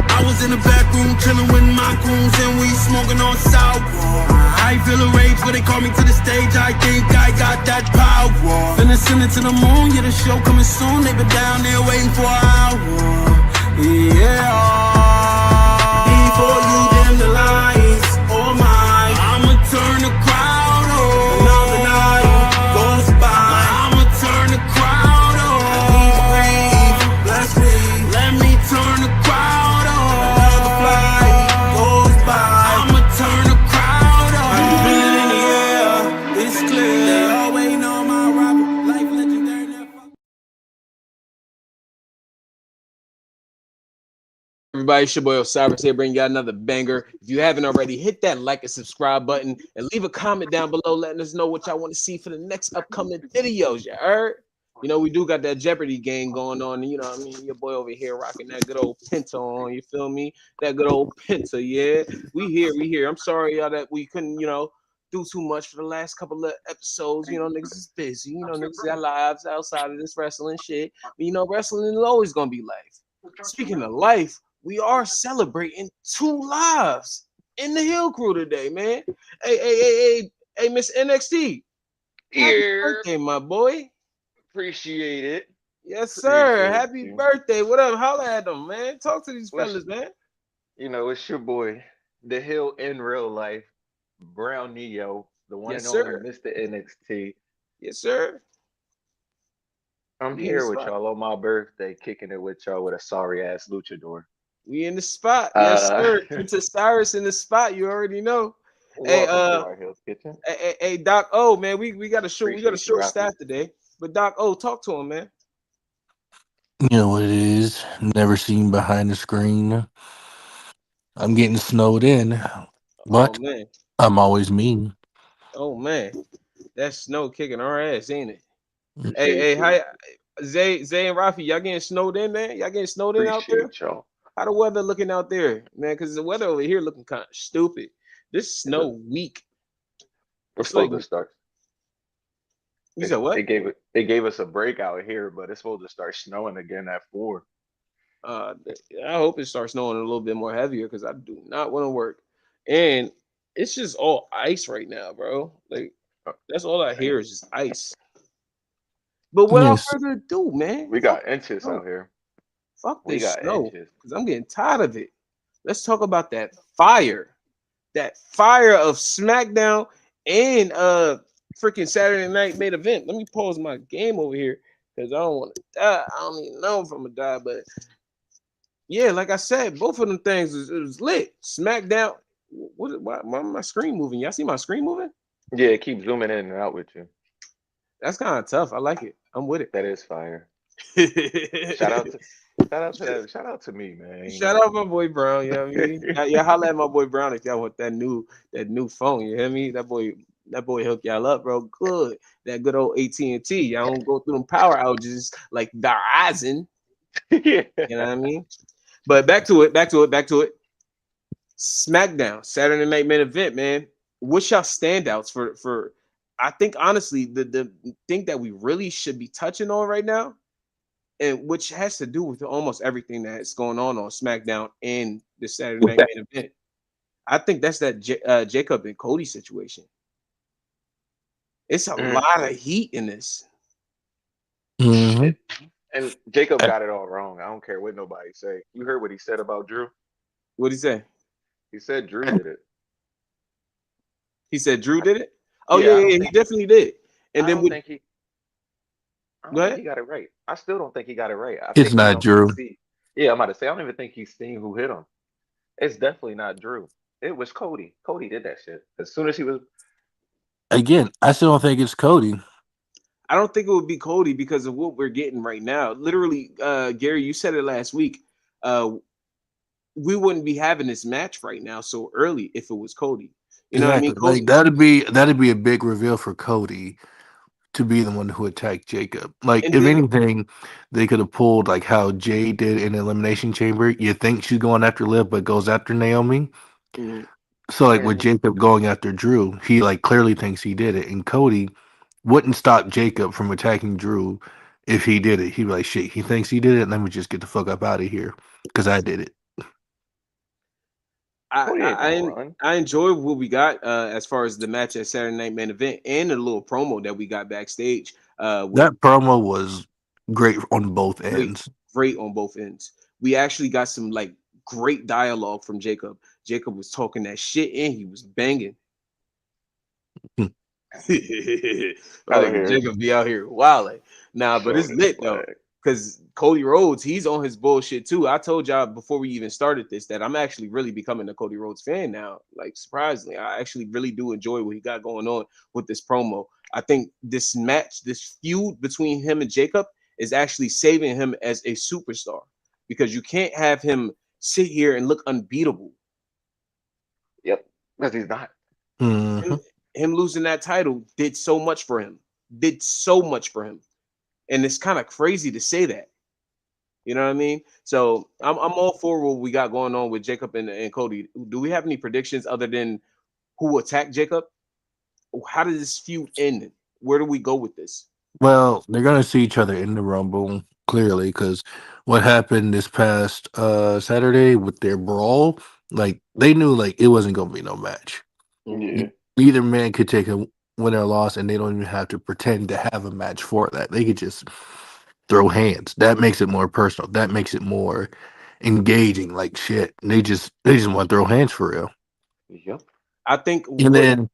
I was in the back room chilling with my goons and we smoking on Southwall. I feel a rage when they call me to the stage. I think I got that power. Finna send it to the moon, yeah, the show coming soon. They been down there waiting for an hour. Yeah. Before you dim the lights, oh my, I'ma turn the crowd on. Another night goes by, I'ma turn the crowd on. Breathe, bless me, let me turn the crowd on. Another flight goes by, I'ma turn the crowd on. Feel it in the air, it's clear. They all waiting on my rapper, life legendary. Everybody, it's your boy Osiris here, bringing you another banger. If you haven't already, hit that like and subscribe button and leave a comment down below letting us know what y'all want to see for the next upcoming videos. You heard? You know, we do got that Jeopardy game going on. And you know what I mean? Your boy over here rocking that good old Pinto on. You feel me? That good old Pinto, yeah. We here. I'm sorry, y'all, that we couldn't, do too much for the last couple of episodes. You know, niggas is busy. You know, niggas got lives outside of this wrestling shit. But, wrestling is always going to be life. Speaking of life, we are celebrating 2 lives in the TheHeelCrew today, man. Hey, Miss NXT. Happy birthday, my boy. Appreciate it. Yes, sir. Happy birthday. What up? Holla at them, man. Talk to these fellas, man. You know, it's your boy, The Hill in real life, Brown Neo, the one and only Mr. NXT. Yes, sir. I'm here with y'all on my birthday, kicking it with y'all with a sorry ass luchador. We in the spot, yes, sir. Princess Cyrus in the spot. You already know. Hey, Doc O, man, we got a short staff today. But Doc O, talk to him, man. You know what it is. Never seen behind the screen. I'm getting snowed in, but I'm always mean. Oh man, that snow kicking our ass, ain't it? Hey, hi, Zay and Rafi, y'all getting snowed in, man? Y'all getting snowed in out there? Y'all. How the weather looking out there, man? Because the weather over here looking kind of stupid. This snow weak. We're supposed to start. You said what? They gave us a break out here, but it's supposed to start snowing again at 4. I hope it starts snowing a little bit more heavier because I do not want to work. And it's just all ice right now, bro. Like that's all I hear is just ice. But without further ado, man, we got inches out here. Fuck this snow, because I'm getting tired of it. Let's talk about that fire of SmackDown and freaking Saturday Night Main Event. Let me pause my game over here because I don't want to die. I don't even know if I'm gonna die, but yeah, like I said, both of them things was lit. SmackDown. Why my screen moving? Y'all see my screen moving? Yeah, it keeps zooming in and out with you. That's kind of tough. I like it. I'm with it. That is fire. Shout out to me, man. Shout out my boy Brown. You know what I mean? Yeah, holla at my boy Brown if y'all want that new phone. You hear me? That boy hook y'all up, bro. Good. That good old AT&T. Y'all don't go through them power outages like Verizon. Yeah. You know what I mean? But back to it. SmackDown, Saturday Night Main Event, man. What's y'all standouts for? I think honestly, the thing that we really should be touching on right now, and which has to do with almost everything that's going on SmackDown and the Saturday Night Main Event. I think that's that Jacob and Cody situation. It's a lot of heat in this. Mm-hmm. And Jacob got it all wrong. I don't care what nobody say. You heard what he said about Drew? What'd he say? He said Drew did it. He said Drew did it? Oh, yeah, he definitely did. And then think he got it right. I still don't think he got it right. It's not Drew. Yeah, I'm about to say, I don't even think he's seen who hit him. It's definitely not Drew. It was Cody. Cody did that shit. As soon as he was... Again, I still don't think it's Cody. I don't think it would be Cody because of what we're getting right now. Literally, Gary, you said it last week. We wouldn't be having this match right now so early if it was Cody. You know what I mean? Cody, like that'd be a big reveal for Cody to be the one who attacked Jacob. Like, if anything, they could have pulled like how Jay did in Elimination Chamber. You think she's going after Liv, but goes after Naomi. Mm-hmm. So like with Jacob going after Drew, he like clearly thinks he did it, and Cody wouldn't stop Jacob from attacking Drew if he did it, he'd be like, shit, he thinks he did it. Let me just get the fuck up out of here because I did it. Cody ain't gonna run. I enjoy what we got as far as the match at Saturday Night Main Event and the little promo that we got backstage. With That promo was great on both great, ends. great on both ends. We actually got some like great dialogue from Jacob. Jacob was talking that shit and he was banging. Out Like here. Jacob be out here wilding. Nah, but Showed it's his lit though. swag. Cause Cody Rhodes, he's on his bullshit too. I told y'all before we even started this that I'm actually really becoming a Cody Rhodes fan now. Like surprisingly, I actually really do enjoy what he got going on with this promo. I think this match, this feud between him and Jacob is actually saving him as a superstar because you can't have him sit here and look unbeatable. Yep. Because he's not. Him, Hmm. him losing that title did so much for him. Did so much for him. And it's kind of crazy to say that. You know what I mean? So I'm all for what we got going on with Jacob and Cody. Do we have any predictions other than who attacked Jacob? How does this feud end? Where do we go with this? Well, they're gonna see each other in the Rumble clearly because what happened this past Saturday with their brawl, like they knew like it wasn't gonna be no match. Mhm. Yeah. Either man could take a win or loss, and they don't even have to pretend to have a match for that. They could just throw hands. That makes it more personal. That makes it more engaging. Like shit, they just want to throw hands for real. Yep. I think And what. then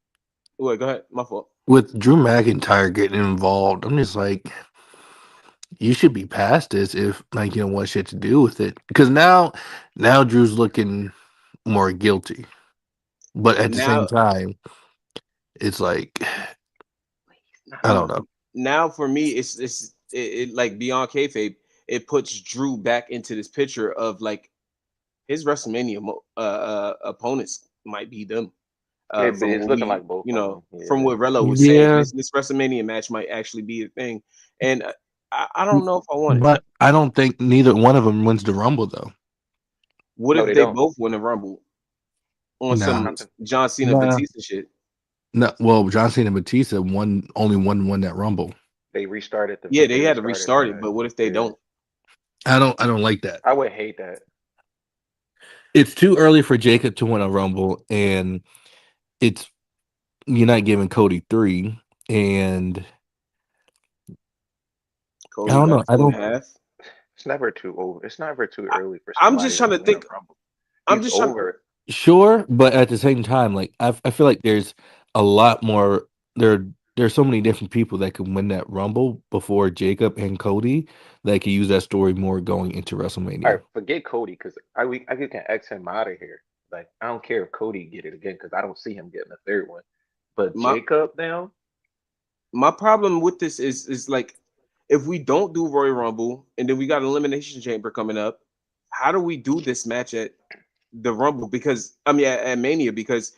Wait, go ahead. My fault. with Drew McIntyre getting involved, I'm just like, you should be past this if like you don't want shit to do with it. Because now Drew's looking more guilty. But at the same Now, time, it's like I don't know. now for me, it like beyond kayfabe. It puts Drew back into this picture of like his WrestleMania opponents might be them. From It's what looking we, like both you of know, them. from Yeah. what Relo was saying, Yeah, this WrestleMania match might actually be a thing, and I don't know if I want it. but I don't think neither one of them wins the Rumble though. What No, if they they don't. both win the Rumble on Nah, some Not the, John Cena nah, Batista shit? no. Well, John Cena and Batista only one won that Rumble. Yeah, they they had to restarted restart it, that. but what if they Yeah. don't? I don't like that. I would hate that. It's too early for Jacob to win a Rumble, and it's you're not giving Cody three. And I Cody don't got know. I two and a don't. half. It's never too over. It's never too I, early for I'm just somebody trying to to win a think. rumble. I'm He's just trying. over. Sure, but at the same time, like I feel like there's a lot more. There there's so many different people that could win that Rumble before Jacob and Cody that could use that story more going into All right, WrestleMania. forget Cody because I can X him out of here. Like I don't care if Cody get it again because I don't see him getting a third one. But My Jacob now, my problem with this is like if we don't do Royal Rumble and then we got Elimination Chamber coming up, how do we do this match at the Rumble? Because I mean at Mania because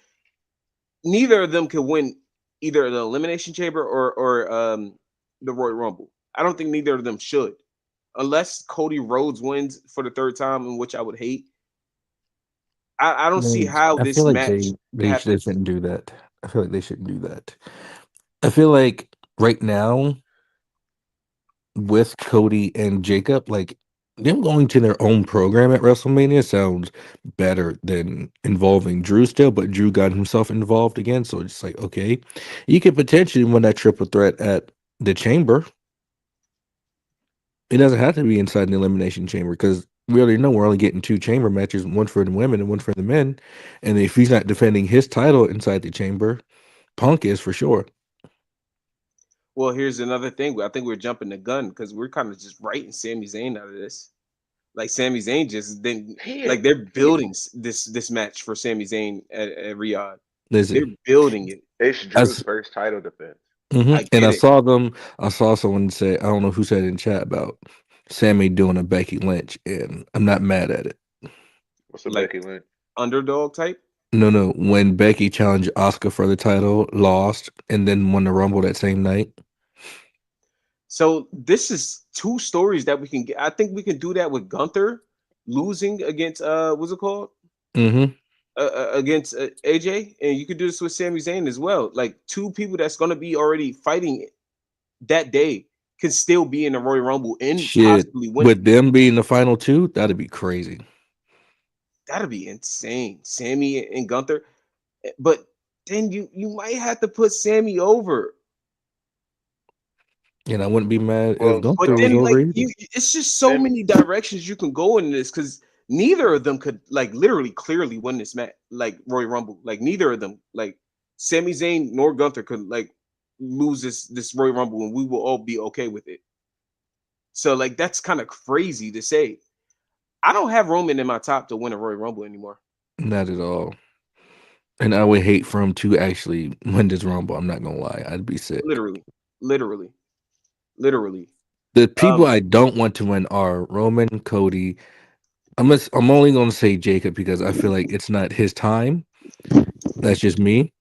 neither of them can win either the Elimination Chamber or the Royal Rumble. I don't think neither of them should, unless Cody Rhodes wins for the third time, in which I would hate. I don't see how I feel this like match they happens. shouldn't do that. I feel like they shouldn't do that. I feel like right now with Cody and Jacob, like them going to their own program at WrestleMania sounds better than involving Drew still, but Drew got himself involved again. So it's like, okay, you could potentially win that triple threat at the chamber. It doesn't have to be inside the elimination chamber because we already know we're only getting two chamber matches, one for the women and one for the men. And if he's not defending his title inside the chamber, Punk is for sure. Well, here's another thing. I think we're jumping the gun because we're kind of just writing Sami Zayn out of this. Like Sami Zayn just then, he like they're he building this match for Sami Zayn at Riyadh. They're Listen, building it. it's Drew's as first title defense. I and get I it. saw them. I saw someone say, I don't know who said it in chat about Sammy doing a Becky Lynch, and I'm not mad at it. What's the Like Becky Lynch? underdog type. No, no. When Becky challenged Oscar for the title, lost, and then won the Rumble that same night. So this is two stories that we can get. I think we can do that with Gunther losing against what's it called Mm-hmm. against AJ, and you could do this with Sami Zayn as well. Like two people that's gonna be already fighting that day could still be in the Royal Rumble and Shit, possibly win it. with them being the final two, that'd be crazy. That'd be insane. Sammy and Gunther. But then you might have to put Sammy over. And I wouldn't be mad if Well, Gunther But was then over like either. it's just so Sammy, many directions you can go in this because neither of them could like literally clearly win this match like Royal Rumble. Like neither of them, like Sami Zayn nor Gunther could like lose this Royal Rumble and we will all be okay with it. So like that's kind of crazy to say. I don't have Roman in my top to win a Royal Rumble anymore. Not at all. And I would hate for him to actually win this Rumble. I'm not gonna lie, I'd be sick. Literally, literally, literally. The people Um, I don't want to win are Roman, Cody. I'm only gonna say Jacob because I feel like it's not his time. That's just me.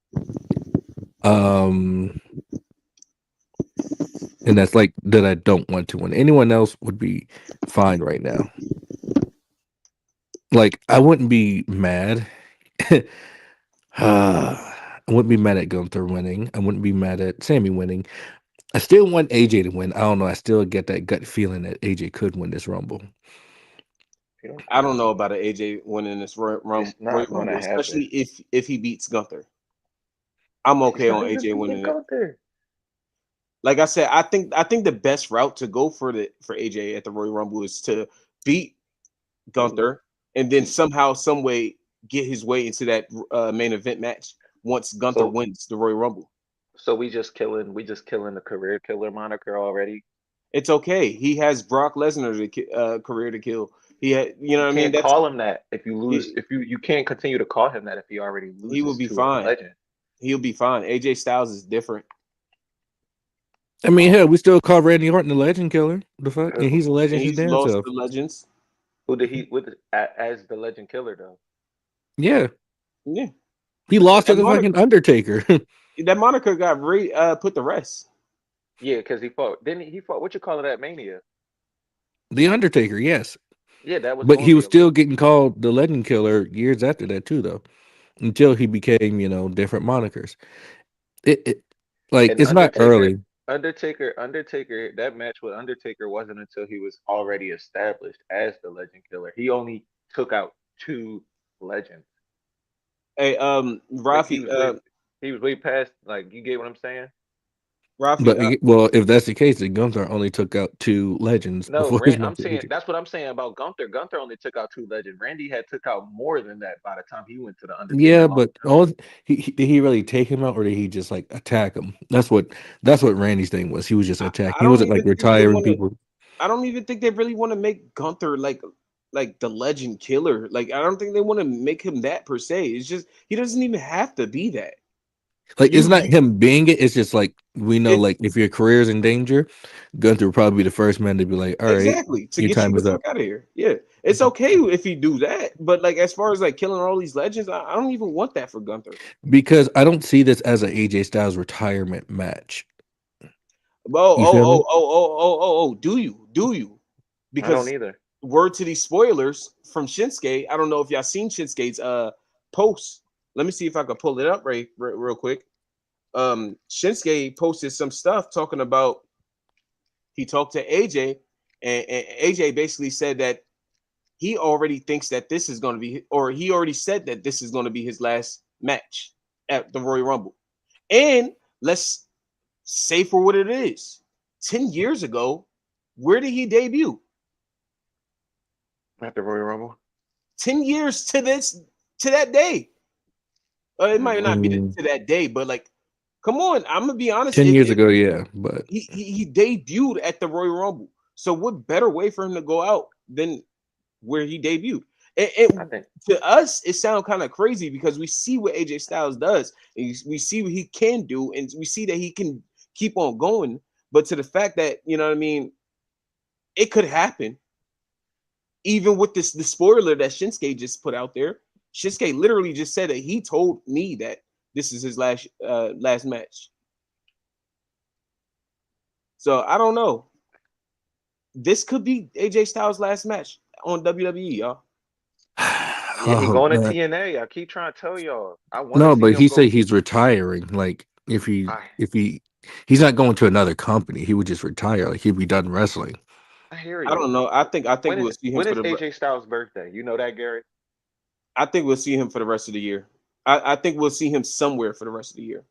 And that's like that I don't want to win. Anyone else would be fine right now. Like I wouldn't be mad. I wouldn't be mad at Gunther winning. I wouldn't be mad at Sammy winning. I still want AJ to win. I don't know. I still get that gut feeling that AJ could win this Rumble. I don't know about an AJ winning this Royal it's Royal not Rumble, gonna especially happen. if he beats Gunther. I'm He's okay not on even AJ beating winning it. Gunther. Like I said, I think the best route to go for AJ at the Royal Rumble is to beat Gunther and then somehow, some way, get his way into that main event match once Gunther So wins the Royal Rumble. so we just killing the career killer moniker already. It's okay. He has Brock Lesnar's career to kill. He had, you know You what I mean? can't That's call him that if you lose. he, If you can't continue to call him that if he already he will loses be to a fine. legend. He'll be fine. AJ Styles is different. I mean, hell, we still call Randy Orton the Legend Killer. The fuck, and he's a And legend his he's damn lost self. the legends. Who did he with as the legend killer though? Yeah, Yeah. he lost to That the moniker, fucking Undertaker. that moniker got put to rest. Yeah, because he fought. Didn't he fought? What you call it at Mania? The Undertaker, yes, Yeah, that was but gonna he be was a still legend. getting called the Legend Killer years after that too, though. Until he became, different monikers. It like And it's not early. Undertaker. That match with Undertaker wasn't until he was already established as the legend killer. He only took out two legends. Hey, Like he Rafi, was way, he was way past. Like you get what I'm saying? Rafi, But well, if that's the case, then Gunther only took out two legends No, before his I'm match with saying AJ. that's what I'm saying about Gunther. Gunther only took out two legends. Randy had took out more than that by the time he went to the Undertaker Yeah, and lost but to him. did he really take him out, or did he just like attack him? That's what Randy's thing was. He was just attacking. I He don't wasn't like even think they retiring want to. people. I don't even think they really want to make Gunther like the legend killer. Like I don't think they want to make him that per se. It's just he doesn't even have to be that. Like it's not You him being it. It's just like we know, it's like if your career is in danger, Gunther would probably be the first man to be like, "All right, exactly to your get you time the is up." fuck out of here. Yeah, it's okay if he do that, but like as far as like killing all these legends, I don't even want that for Gunther. Because I don't see this as a AJ Styles retirement match. Oh, You oh, feel oh, me? oh, oh, oh, oh, oh. Do you? Do you? I don't Because either. word to these spoilers from Shinsuke. I don't know if y'all seen Shinsuke's post. Let me see if I can pull it up real quick. Shinsuke posted some stuff talking about he talked to AJ, and AJ basically said that he already thinks that this is going to be, or he already said that this is going to be his last match at the Royal Rumble. And let's say for what it is, 10 years ago, where did he debut? At the Royal Rumble. 10 years to that day. It might not be Mm, to that day, but like, come on, I'm gonna be honest. 10 years If ago, yeah, but he debuted at the Royal Rumble, so what better way for him to go out than where he debuted? I And think to us, it sounds kind of crazy because we see what AJ Styles does, and we see what he can do, and we see that he can keep on going. But to the fact that you know what I mean, it could happen, even with the spoiler that Shinsuke just put out there. Shinsuke literally just said that he told me that this is his last match. So I don't know. This could be AJ Styles' last match on WWE, y'all. yeah, he oh going to man, TNA. I keep trying to tell y'all. I want to no, see but him he said go. he's retiring. Like if he I if he He's not going to another company. He would just retire. Like he'd be done wrestling. I hear I don't you. know. I think we'll see him When for is the. AJ Styles' birthday? You know that, Gary? I think we'll see him for the rest of the year. I think we'll see him somewhere for the rest of the year.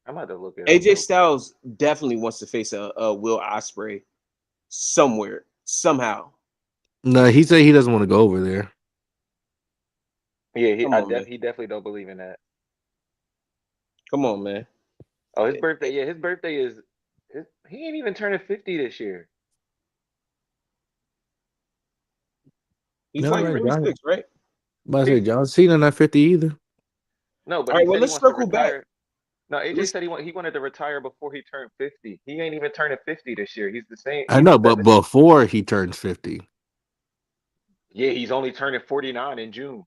I'm about to look it up AJ real quick. Styles definitely wants to face a Will Ospreay somewhere, somehow. No, he said he doesn't want to go over there. Yeah, Come on, man. he definitely don't believe in that. Come on, man. Oh, his birthday. Yeah, his birthday is. He ain't even turning 50 this year. He's No, like right, John. 46, right? But I say He, John Cena not 50 either. no, but All he right. Well, said he let's wants to circle back. retire. No, AJ Let's said he wanted to retire before he turned 50. He ain't even turning 50 this year. He's the same. I He's know, but 7. before he turns 50, Yeah, he's only turning 49 in June.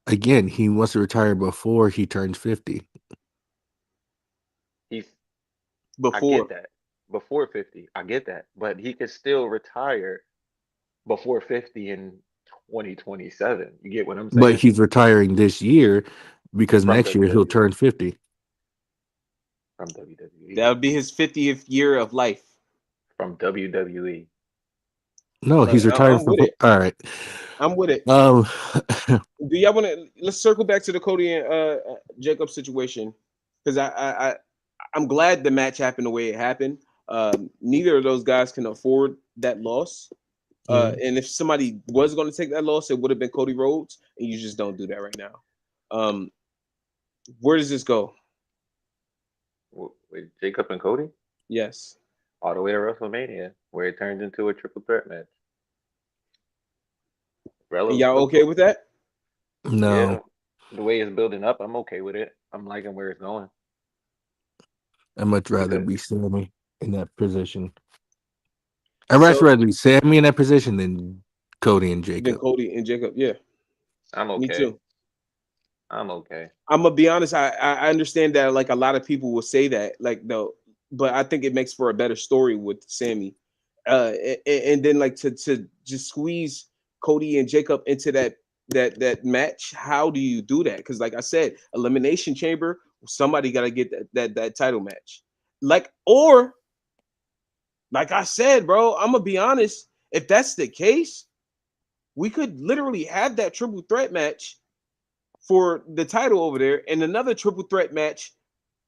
again, he wants to retire before he turns 50. He's. I get before. that. Before 50, I get that. But he could still retire before 50 in 2027. You get what I'm But saying? he's retiring this year because From next year he'll WWE. turn 50. From WWE. That would be his 50th year of life. From WWE. No, Look, he's retiring I'm from. with it. All right. I'm with it. Um, Do y'all want to? Let's circle back to the Cody and Jacob situation because I'm glad the match happened the way it happened. Neither of those guys can afford that loss. And if somebody was going to take that loss, it would have been Cody Rhodes, and you just don't do that right now. Where does this go? With Jacob and Cody? Yes. All the way to WrestleMania, where it turns into a triple threat match. And y'all okay with that? Yeah, no, the way it's building up, I'm okay with it. I'm liking where it's going I'd much rather because be Sammy in that position. I'd much So rather be Sammy in that position than Cody and then Jacob. Cody and Jacob, yeah, I'm me okay. too. I'm okay. I'm gonna be honest. I understand that like a lot of people will say that like no, but I think it makes for a better story with Sammy. And then like to just squeeze Cody and Jacob into that match. How do you do that? Because like I said, elimination chamber. Somebody got to get that title match. Like or like I said, bro. I'm gonna be honest. If that's the case, we could literally have that triple threat match for the title over there and another triple threat match,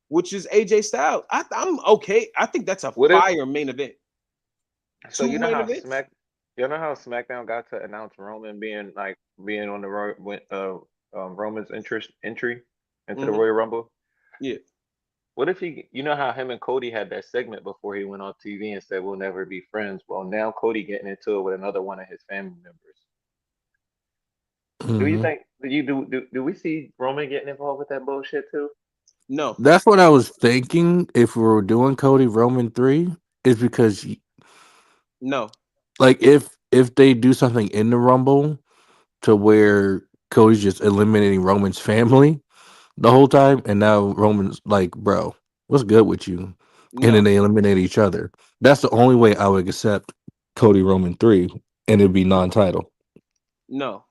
which is AJ Styles. I'm okay. I think that's a What if fire main event. so? Two main events. You know how SmackDown got to announce Roman being on the Roman's entry into the Hmm. Royal Rumble? Yeah. What if you know how him and Cody had that segment before he went on TV and said we'll never be friends? Well, now Cody getting into it with another one of his family members. Do you Hmm. think do we see Roman getting involved with that bullshit too? No. That's what I was thinking. If we were doing Cody Roman 3, is because No. like if they do something in the Rumble to where Cody's just eliminating Roman's family the whole time, and now Roman's like, bro, what's good with you? And then No. they eliminate each other. That's the only way I would accept Cody Roman 3, and it'd be non-title. No.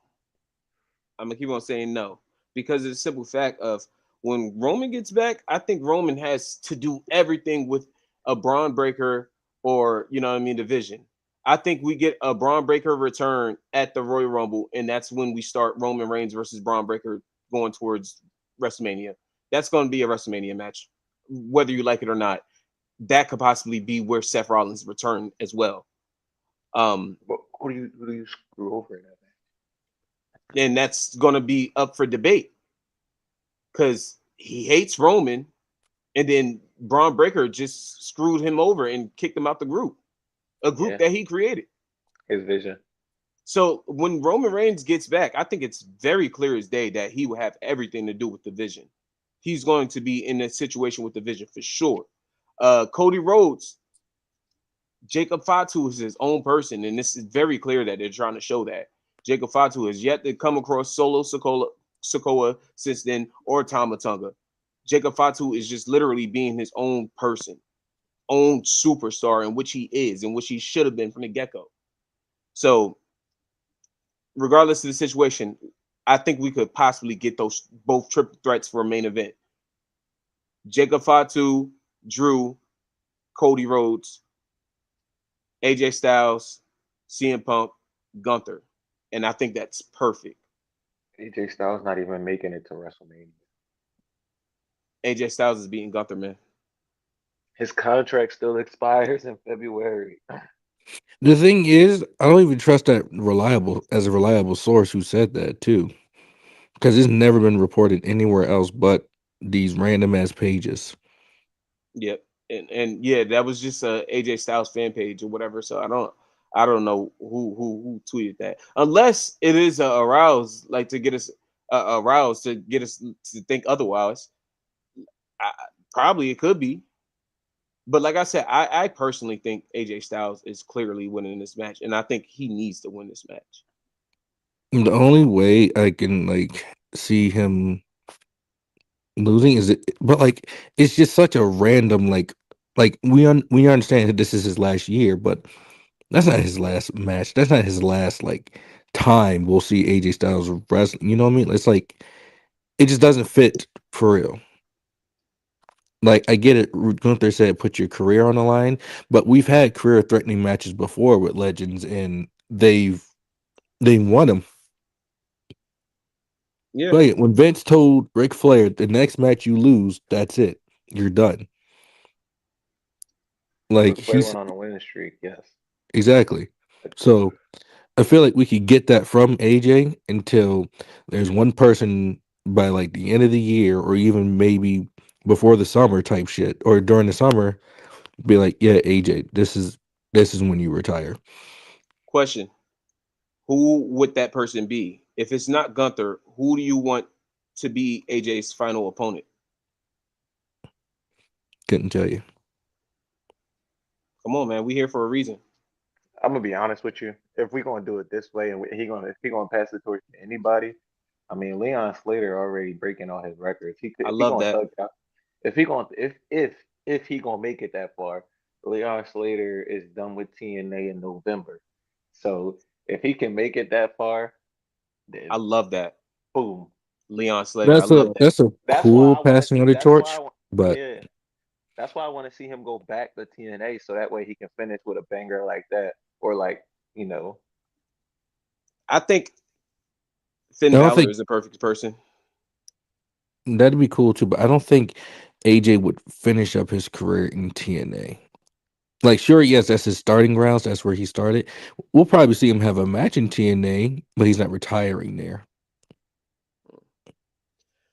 I'm gonna keep on saying no because it's a simple fact of when Roman gets back, I think Roman has to do everything with a Braun Breaker or you know what I mean division. I think we get a Braun Breaker return at the Royal Rumble, and that's when we start Roman Reigns versus Braun Breaker going towards WrestleMania. That's going to be a WrestleMania match, whether you like it or not. That could possibly be where Seth Rollins return as well. Um, But who do you screw over in that? and that's going to be up for debate because he hates Roman, and then Braun Breaker just screwed him over and kicked him out the group, a group Yeah, that he created. his vision. So when Roman Reigns gets back, I think it's very clear as day that he will have everything to do with the vision. He's going to be in a situation with the vision for sure. Cody Rhodes, Jacob Fatu is his own person, and this is very clear that they're trying to show that. Jacob Fatu has yet to come across Solo Sokoa since then or Tama Tonga. Jacob Fatu is just literally being his own person, own superstar, in which he is, in which he should have been from the get-go. So, regardless of the situation, I think we could possibly get those both triple threats for a main event. Jacob Fatu Drew, Cody Rhodes, AJ Styles, CM Punk, Gunther, and I think that's perfect. AJ Styles not even making it to WrestleMania. AJ Styles is beating Gunther, man. His contract still expires in February. The thing is, I don't even trust that reliable as a reliable source who said that too, because it's never been reported anywhere else but these random ass pages. Yep. And yeah, that was just a AJ Styles fan page or whatever. So I don't know who tweeted that. Unless it is aroused like to get us aroused to get us to think otherwise. I, probably it could be. But like I said, I personally think AJ Styles is clearly winning this match, and I think he needs to win this match. The only way I can like see him losing is it, but like it's just such a random like we understand that this is his last year, but that's not his last match. That's not his last like time we'll see AJ Styles wrestling. You know what I mean? It's like it just doesn't fit for real. Like I get it. Gunther said put your career on the line, but we've had career threatening matches before with legends, and they won them. Yeah. Like when Vince told Ric Flair, the next match you lose, that's it, you're done. Like Ric Flair he's went on a winning streak, yes. exactly. So I feel like we could get that from AJ until there's one person by like the end of the year or even maybe before the summer type shit or during the summer be like, yeah, AJ, this is when you retire. Question: who would that person be? If it's not Gunther, who do you want to be AJ's final opponent? Couldn't tell you. Come on, man. We here for a reason. I'm gonna be honest with you. If we're gonna do it this way, and if he gonna pass the torch to anybody, I mean Leon Slater already breaking all his records. He could I if he love gonna that. thug out, if he gonna if he gonna make it that far, Leon Slater is done with TNA in November. So if he can make it that far, I then love that. boom. Leon Slater. I That's a love that. that's a That's why cool I want to passing see. of the That's why I torch, want. but Yeah, that's why I want to see him go back to TNA, so that way he can finish with a banger like that, or like you know, I think I Finn don't Balor think is the perfect person. that'd be cool too. But I don't think AJ would finish up his career in TNA. Like, sure, yes, that's his starting grounds. That's where he started. We'll probably see him have a match in TNA, but he's not retiring there.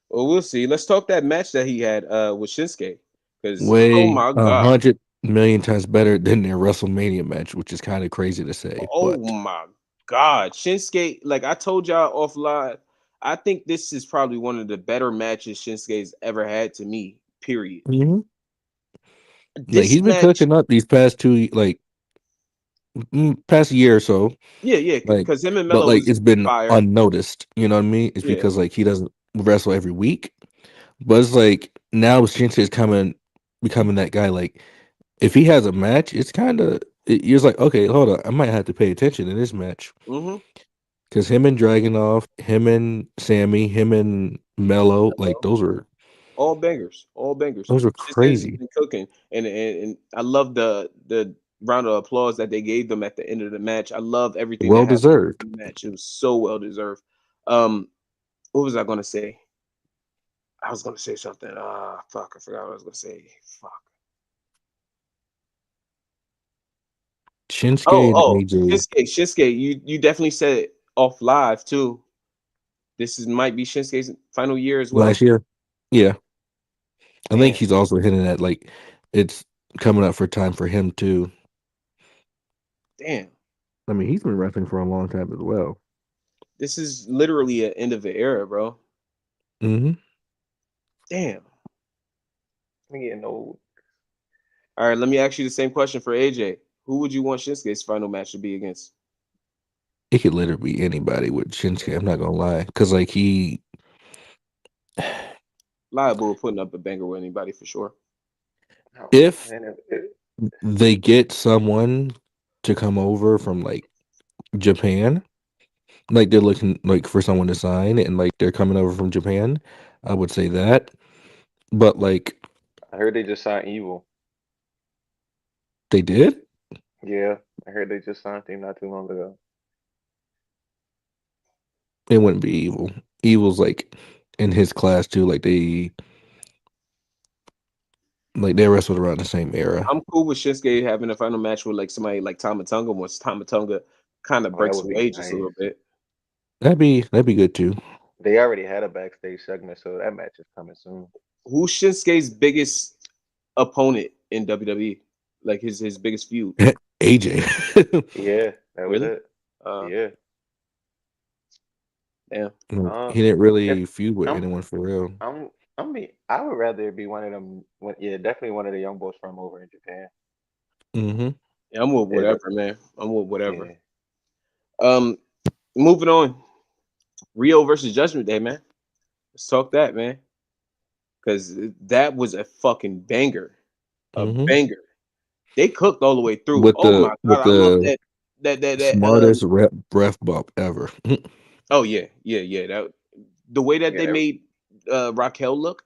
Well, we'll see. Let's talk that match that he had with Shinsuke. Because oh Way my a god. 100 million times better than their WrestleMania match, which is kind of crazy to say. Oh But my god. Shinsuke, like I told y'all offline, I think this is probably one of the better matches Shinsuke's ever had to me. Period. Mhm. Like This he's been match, cooking up these past past year or so. yeah, yeah, Like, because him and but Melo like was it's been fire. unnoticed. You know what I mean? It's Yeah. because like he doesn't wrestle every week. But it's like now Shinsuke's becoming that guy. Like if he has a match, it's kind of you're just like, okay, hold on, I might have to pay attention in this match Mm-hmm. because him and Dragunov, him and Sammy, him and Mello, like All bangers, all bangers. those are Shinsuke's crazy, been cooking, and I love the round of applause that they gave them at the end of the match. I love everything that well happened deserved. in the match. It was so well deserved. Um, what was I gonna say? I was gonna say something. Fuck, I forgot what I was gonna say. Fuck. Shinsuke Oh, and oh, AJ Shinsuke, you definitely said it off live too. This is might be Shinsuke's final year as well. last year, yeah, I think Damn, he's also hinting at like it's coming up for time for him too. damn. I mean, he's been wrestling for a long time as well. This is literally an end of the era, bro. Hmm. Damn. I'm getting old. All right, let me ask you the same question for AJ. Who would you want Shinsuke's final match to be against? It could literally be anybody with Shinsuke. I'm not gonna lie, because like he, Liable putting up a banger with anybody for sure. No, if and they get someone to come over from like Japan, like they're looking like for someone to sign, and like they're coming over from Japan, I would say that. But like I heard they just signed Evil. They did. Yeah, I heard they just signed him not too long ago. It wouldn't be evil. Evil's like in his class too. Like they wrestled around the same era. I'm cool with Shinsuke having a final match with like somebody like Tamatonga once Tamatonga kind of Oh, that breaks would be away just a nice. little bit. That'd be good too. They already had a backstage segment, so that match is coming soon. Who's Shinsuke's biggest opponent in WWE? Like his biggest feud? AJ. Yeah, that was Really? it. Uh, Yeah. damn. Like, Uh, he didn't if really feud with I'm, anyone for real. I would rather it be one of them. Yeah, definitely one of the young boys from over in Japan. Hmm. Yeah, I'm with Yeah, whatever, man. I'm with whatever. yeah. Um, moving on. Rio versus Judgment Day, man. Let's talk that, man, because that was a fucking banger, a Hmm. banger. They cooked all the way through. With Oh my the god, with I love the that. smartest rep breath bump ever. Oh yeah. That the way that Yeah, they made Raquel look.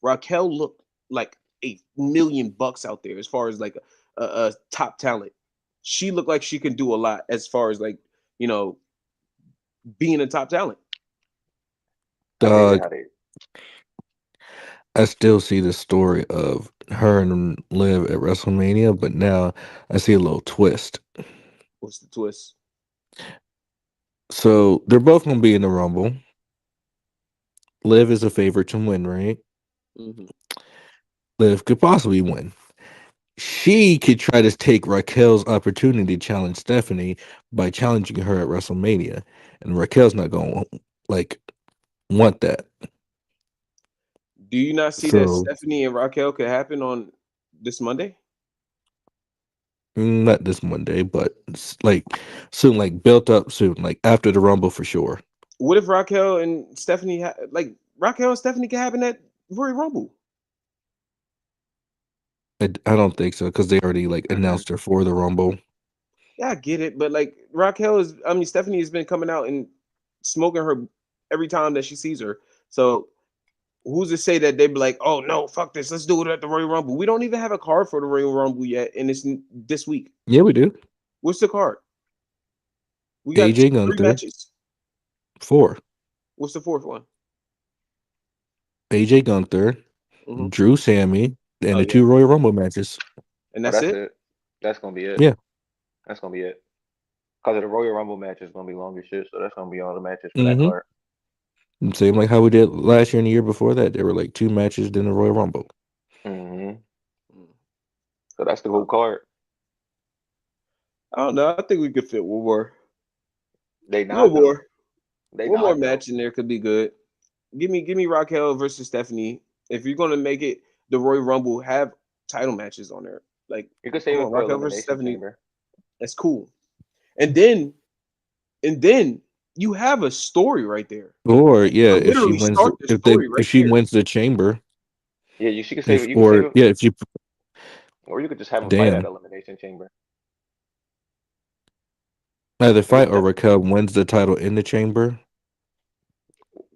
Raquel looked like $1 million out there as far as like a top talent. She looked like she can do a lot as far as like you know being a top talent. I hated Dog, how they. I still see the story of her and Liv at WrestleMania, but now I see a little twist. What's the twist? So they're both gonna be in the Rumble. Liv is a favorite to win, right? Hmm. Liv could possibly win. She could try to take Raquel's opportunity to challenge Stephanie by challenging her at WrestleMania, and Raquel's not gonna like want that. Do you not see that So Stephanie and Raquel could happen on this Monday? not this Monday, but like soon, like built up soon, like after the Rumble for sure. What if Raquel and Stephanie like Raquel and Stephanie can happen at Royal Rumble? I don't think so because they already like Mm-mm. announced her for the Rumble. Yeah, I get it, but like Stephanie has been coming out and smoking her every time that she sees her. So who's to say that they'd be like, oh no, fuck this, let's do it at the Royal Rumble? We don't even have a card for the Royal Rumble yet, and it's this week. Yeah, we do. What's the card? We got AJ three Gunther matches. 4, What's the fourth one? AJ Gunther, Hmm. Drew Sammy, and Oh the yeah, 2 Royal Rumble matches. and Oh, that's that's it. it. That's gonna be it. Yeah. That's gonna be it. Cause the Royal Rumble match is gonna be long as shit, so that's gonna be all the matches for that Mm-hmm. card. Same like how we did last year and the year before that. There were like 2 matches then the Royal Rumble. Hmm. Mm. So that's the whole card. I don't know. I think we could fit one more. They One not though. more. They One more not though. match in there could be good. Give me Raquel versus Stephanie. If you're gonna make it the Royal Rumble, have title matches on there. Like, You could come save on, it for Raquel versus Elimination Stephanie. Chamber. That's cool. And then you have a story right there. Or You yeah, could literally start the story if right she there. wins the chamber, Yeah, you she could save if it. You could save or it, yeah, if you or you could just have them fight at damn, Elimination Chamber. either You fight could or just. Raquel wins the title in the chamber.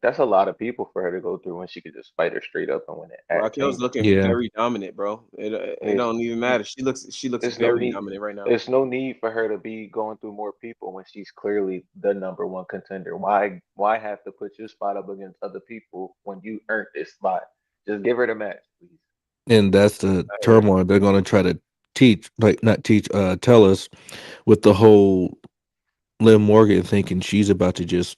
That's a lot of people for her to go through when she could just fight her straight up and win it at Raquel's Chamber. looking Yeah. very dominant, bro. It It's don't even you. matter. She looks It's no very need. dominant right now. It's no need for her to be going through more people when she's clearly the number one contender. Why have to put your spot up against other people when you earned this spot? Just give her the match, please. And that's the I hear turmoil they're gonna try to teach, like not teach, tell us with the whole Liv Morgan thinking she's about to just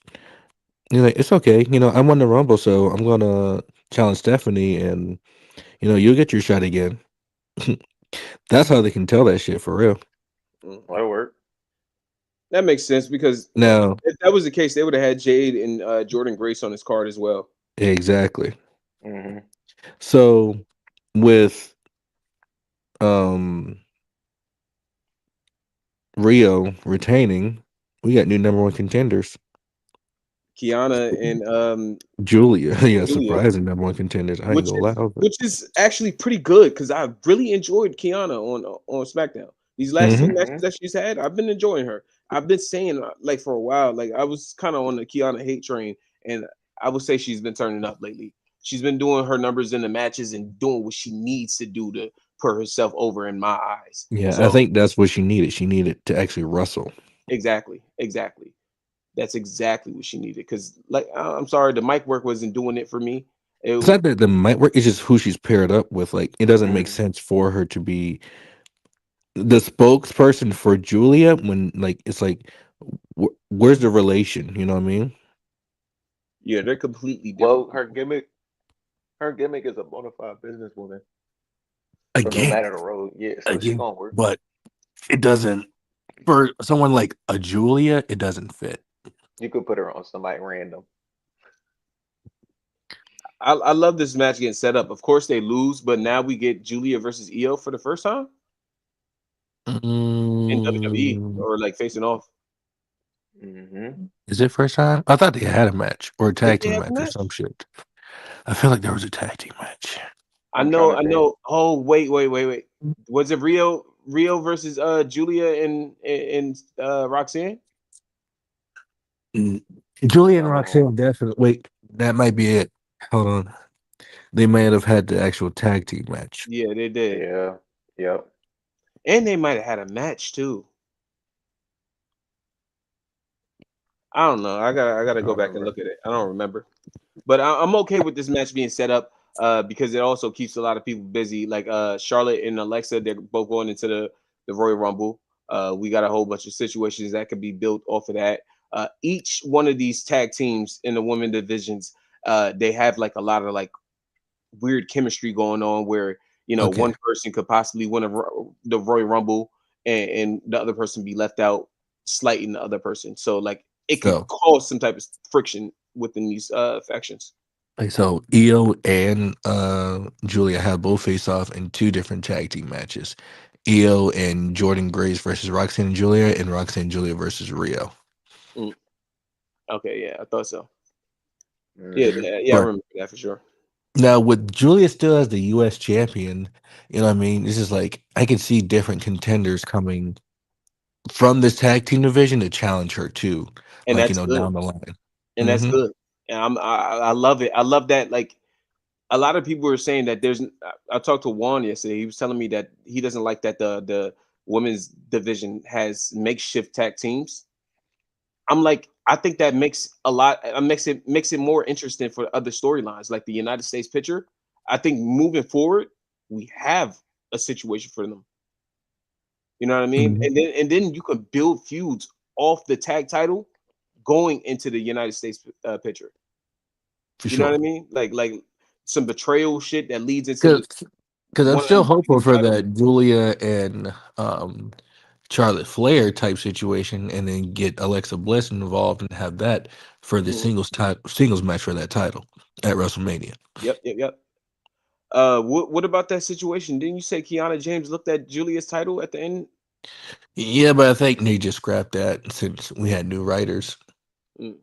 like it's okay, I won the Rumble, so I'm gonna challenge Stephanie and you'll get your shot again. That's how they can tell that shit for real. Mm. That'll work. That makes sense because Now, if that was the case, they would have had Jade and Jordan Grace on his card as well. exactly. Hmm. So with um Rio retaining, we got new number one contenders. Kiana and Julia, yeah, Julia, surprising number one contenders. I ain't which gonna lie. is which is actually pretty good because I really enjoyed Kiana on SmackDown. These last two Mm-hmm. matches Hmm. that she's had, I've been enjoying her. I've been saying like for a while, like I was kind of on the Kiana hate train, and I would say she's been turning up lately. She's been doing her numbers in the matches and doing what she needs to do to put herself over in my eyes. Yeah, I So think that's what she needed. She needed to actually wrestle. exactly. That's exactly what she needed. Because, like, I'm sorry, the mic work wasn't doing it for me. It's not that the might work. It's just who she's paired up with. Like, it doesn't make Mm. sense for her to be the spokesperson for Julia when, like, it's like, where's the relation? You know what I mean? Yeah, they're completely different Well, people. her gimmick is a bona fide businesswoman. So no Again, matter the road, yeah. So she gonna work. but it doesn't for someone like a Julia. It doesn't fit. You could put her on somebody random. I love this match getting set up. Of course, they lose, but now we get Julia versus Io for the first time in WWE, Mm, or like facing off. Hmm. is it first time? I thought they had a match or a Did tag they team have a match or some match? shit. I feel like there was a tag team match. I'm trying to I think. know. Oh, wait. Was it Rio versus Julia and Roxanne? Mm, Julia and No. Roxanne definitely. Wait, that might be it. Hold on. They may have had the actual tag team match. Yeah, they did, Yeah. Yep. and they might have had a match too. I don't know. I gotta I go don't back and remember. look at it. I don't remember. But I'm okay with this match being set up because it also keeps a lot of people busy. Like Charlotte and Alexa, they're both going into the Royal Rumble. We got a whole bunch of situations that could be built off of that. Each one of these tag teams in the women divisions, they have like a lot of like weird chemistry going on where Okay, one person could possibly win the Royal Rumble and the other person be left out, slighting the other person. So like it could so cause some type of friction within these factions. so Io and Julia have both face off in two different tag team matches. Io and Jordan Grace versus Roxanne and Julia, and Roxanne and Julia versus Rio. Mm, okay, yeah, I thought so. Yeah, Hmm. I But remember that for sure. now with Julia still as the US champion, you know what I mean? This is like I can see different contenders coming from this tag team division to challenge her too, And like that's good. down the line. And that's Hmm. good. And I love it. I love that. Like a lot of people were saying that I talked to Juan yesterday. He was telling me that he doesn't like that the women's division has makeshift tag teams. I'm like, I think that makes a lot makes it more interesting for other storylines, like the United States picture. I think moving forward, we have a situation for them. You know what I mean? Hmm. And then you can build feuds off the tag title going into the United States picture. For You know what sure. I mean? Like some betrayal shit that leads into Because the I'm one of still them hopeful taking for the title. that Julia and Charlotte Flair type situation, and then get Alexa Bliss involved and have that for the Mhm. singles match for that title at WrestleMania. Yep. What about that situation? Didn't you say Kiana James looked at Julia's title at the end? Yeah, but I think they just scrapped that since we had new writers. Mm.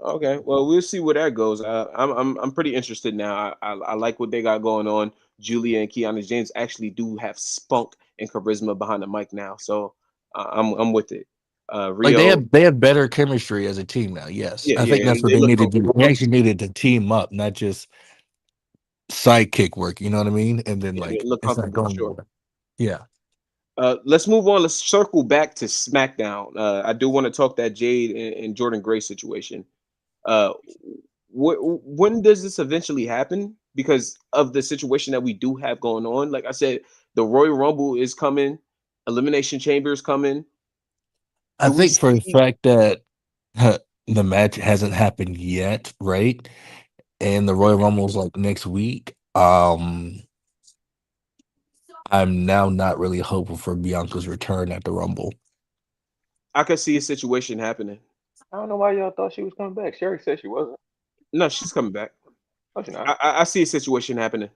Okay, well, we'll see where that goes. I'm pretty interested now. I like what they got going on. Julia and Kiana James actually do have spunk and charisma behind the mic now, so I'm with it. Like Rio, they have better chemistry as a team now. Yes, I think yeah, that's what they they look needed to do. comfortable. They actually needed to team up, not just sidekick work. You know what I mean? And then Yeah, they like look it's not comfortable for going sure. anywhere. Yeah. Let's move on. Let's circle back to SmackDown. I do want to talk that Jade and Jordan Grace situation. Uh, when does this eventually happen? Because of the situation that we do have going on. Like I said, the Royal Rumble is coming, Elimination Chamber is coming. I Do we think for the see? fact that the match hasn't happened yet, right? And the Royal Rumble's like next week. I'm now not really hopeful for Bianca's return at the Rumble. I could see a situation happening. I don't know why y'all thought she was coming back. Sherry said she wasn't. No, she's coming back. Oh, she not. I see a situation happening.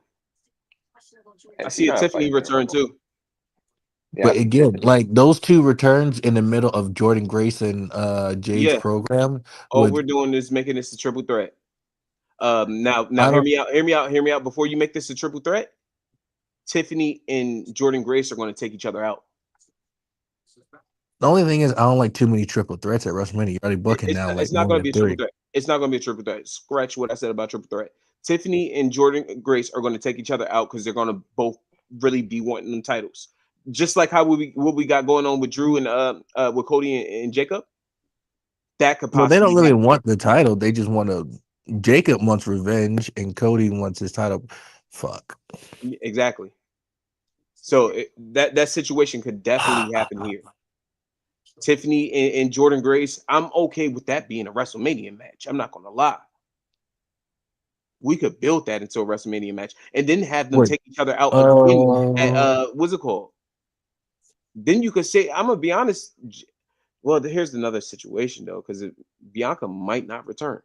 I And she's see a not Tiffany fighting in the return Rumble. too. Yeah, I But see again, Tiffany. like those two returns in the middle of Jordan Grace and Jade's Yeah. program All would we're doing is making this a triple threat. Now, I hear don't me out. Hear me out. Hear me out. Before you make this a triple threat, Tiffany and Jordan Grace are going to take each other out. The only thing is, I don't like too many triple threats at WrestleMania. You're already booking now like It's not more going to than be a triple three. threat. It's not going to be a triple threat. Scratch what I said about triple threat. Tiffany and Jordan Grace are going to take each other out because they're going to both really be wanting them titles. Just like how what we got going on with Drew and with Cody and Jacob. That could Well, they don't possibly really happen. want the title. They just want to. Jacob wants revenge, and Cody wants his title. Fuck. Exactly. So that situation could definitely happen here. Tiffany and Jordan Grace, I'm okay with that being a WrestleMania match. I'm not gonna lie. We could build that into a WrestleMania match and then have them Wait. take each other out again at Uh, what's it called? Then you could say, I'm gonna be honest. Well, here's another situation though, because Bianca might not return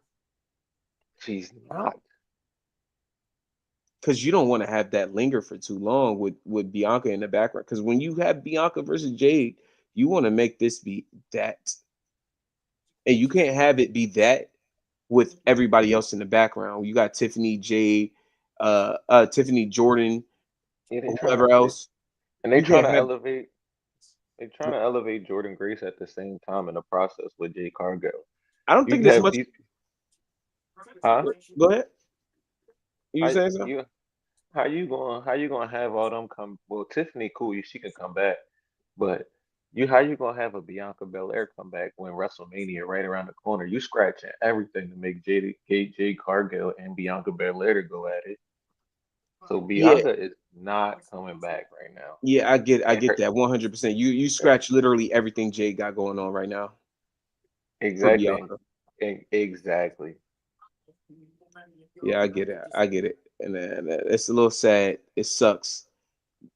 She's not. because you don't want to have that linger for too long with Bianca in the background. Because when you have Bianca versus Jade, you want to make this be that, and you can't have it be that with everybody else in the background. You got Tiffany, Jade, Tiffany, Jordan, Yeah, or whoever else. and they You trying can't to have. elevate. They're trying to elevate Jordan Grace at the same time in the process with Jay Cargill. I don't You think there's have much. these, huh? Go ahead. You How saying something? you how you gonna have all them come? Well, Tiffany, cool, she can come back, but how you gonna have a Bianca Belair come back when WrestleMania right around the corner? You scratching everything to make Jay Cargill and Bianca Belair to go at it. So Yeah, Bianca is not coming back right now. yeah, I And get her, that 100%. You scratch literally everything Jade got going on right now for exactly, Bianca. exactly. Yeah, I get it. I get it. And then it's a little sad. It sucks.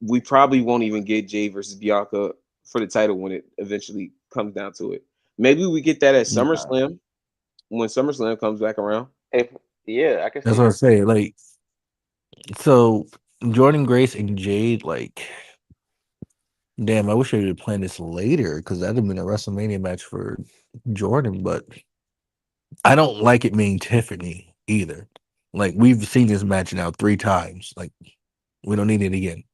We probably won't even get Jade versus Bianca for the title when it eventually comes down to it. Maybe we get that at nah. SummerSlam when SummerSlam comes back around. If Yeah, I can That's see what I that. say. Like, so Jordan Grace and Jade, like, damn, I wish I would planned this later because that'd have been a WrestleMania match for Jordan. But I don't like it being Tiffany either. Like, we've seen this match now 3 times. Like, we don't need it again.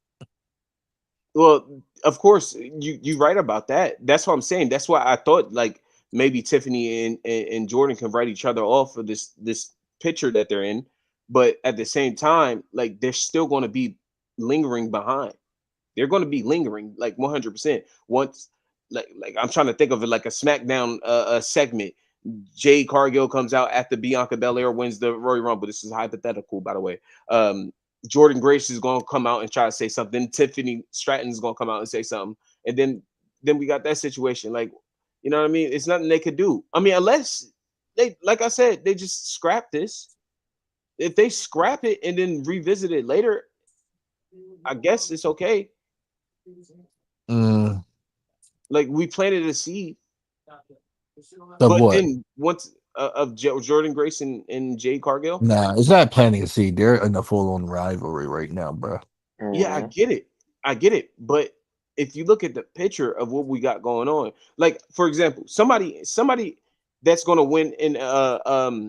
Well, of course, you right about that. That's what I'm saying. That's why I thought like maybe Tiffany and Jordan can write each other off for this picture that they're in, but at the same time, like they're still going to be lingering behind. They're going to be lingering like 100%. Once, like I'm trying to think of it like a SmackDown segment. Jade Cargill comes out after Bianca Belair wins the Royal Rumble. This is hypothetical, by the way. Jordan Grace is going to come out and try to say something. Tiffany Stratton is going to come out and say something, and then we got that situation. Like, you know what I mean? It's nothing they could do. I mean, unless they, like I said, they just scrap this. If they scrap it and then revisit it later, I guess it's okay. Mm, Like we planted a seed, of but what? then once of Jordan Grace and Jade Cargill, Nah, it's not planting a seed. They're in a full on rivalry right now, bro. yeah, I Hmm. get it. I get it. But if you look at the picture of what we got going on, like for example, somebody that's gonna win in damn,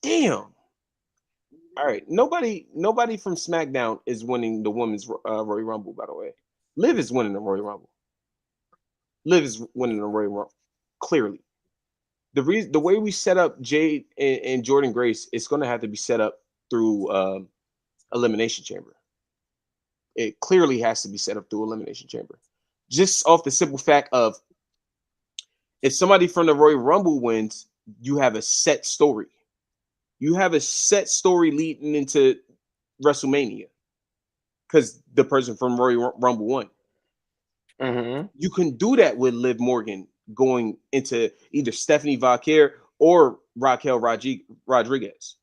damn. All right. Nobody from SmackDown is winning the women's Royal Rumble, by the way. Liv is winning the Royal Rumble. Liv is winning the Royal Rumble. Clearly. The way we set up Jade and Jordan Grace, it's gonna have to be set up through Elimination Chamber. It clearly has to be set up through Elimination Chamber. Just off the simple fact of if somebody from the Royal Rumble wins, you have a set story. You have a set story leading into WrestleMania because the person from Royal Rumble won. Hmm. You can do that with Liv Morgan going into either Stephanie Vaquer or Rodriguez.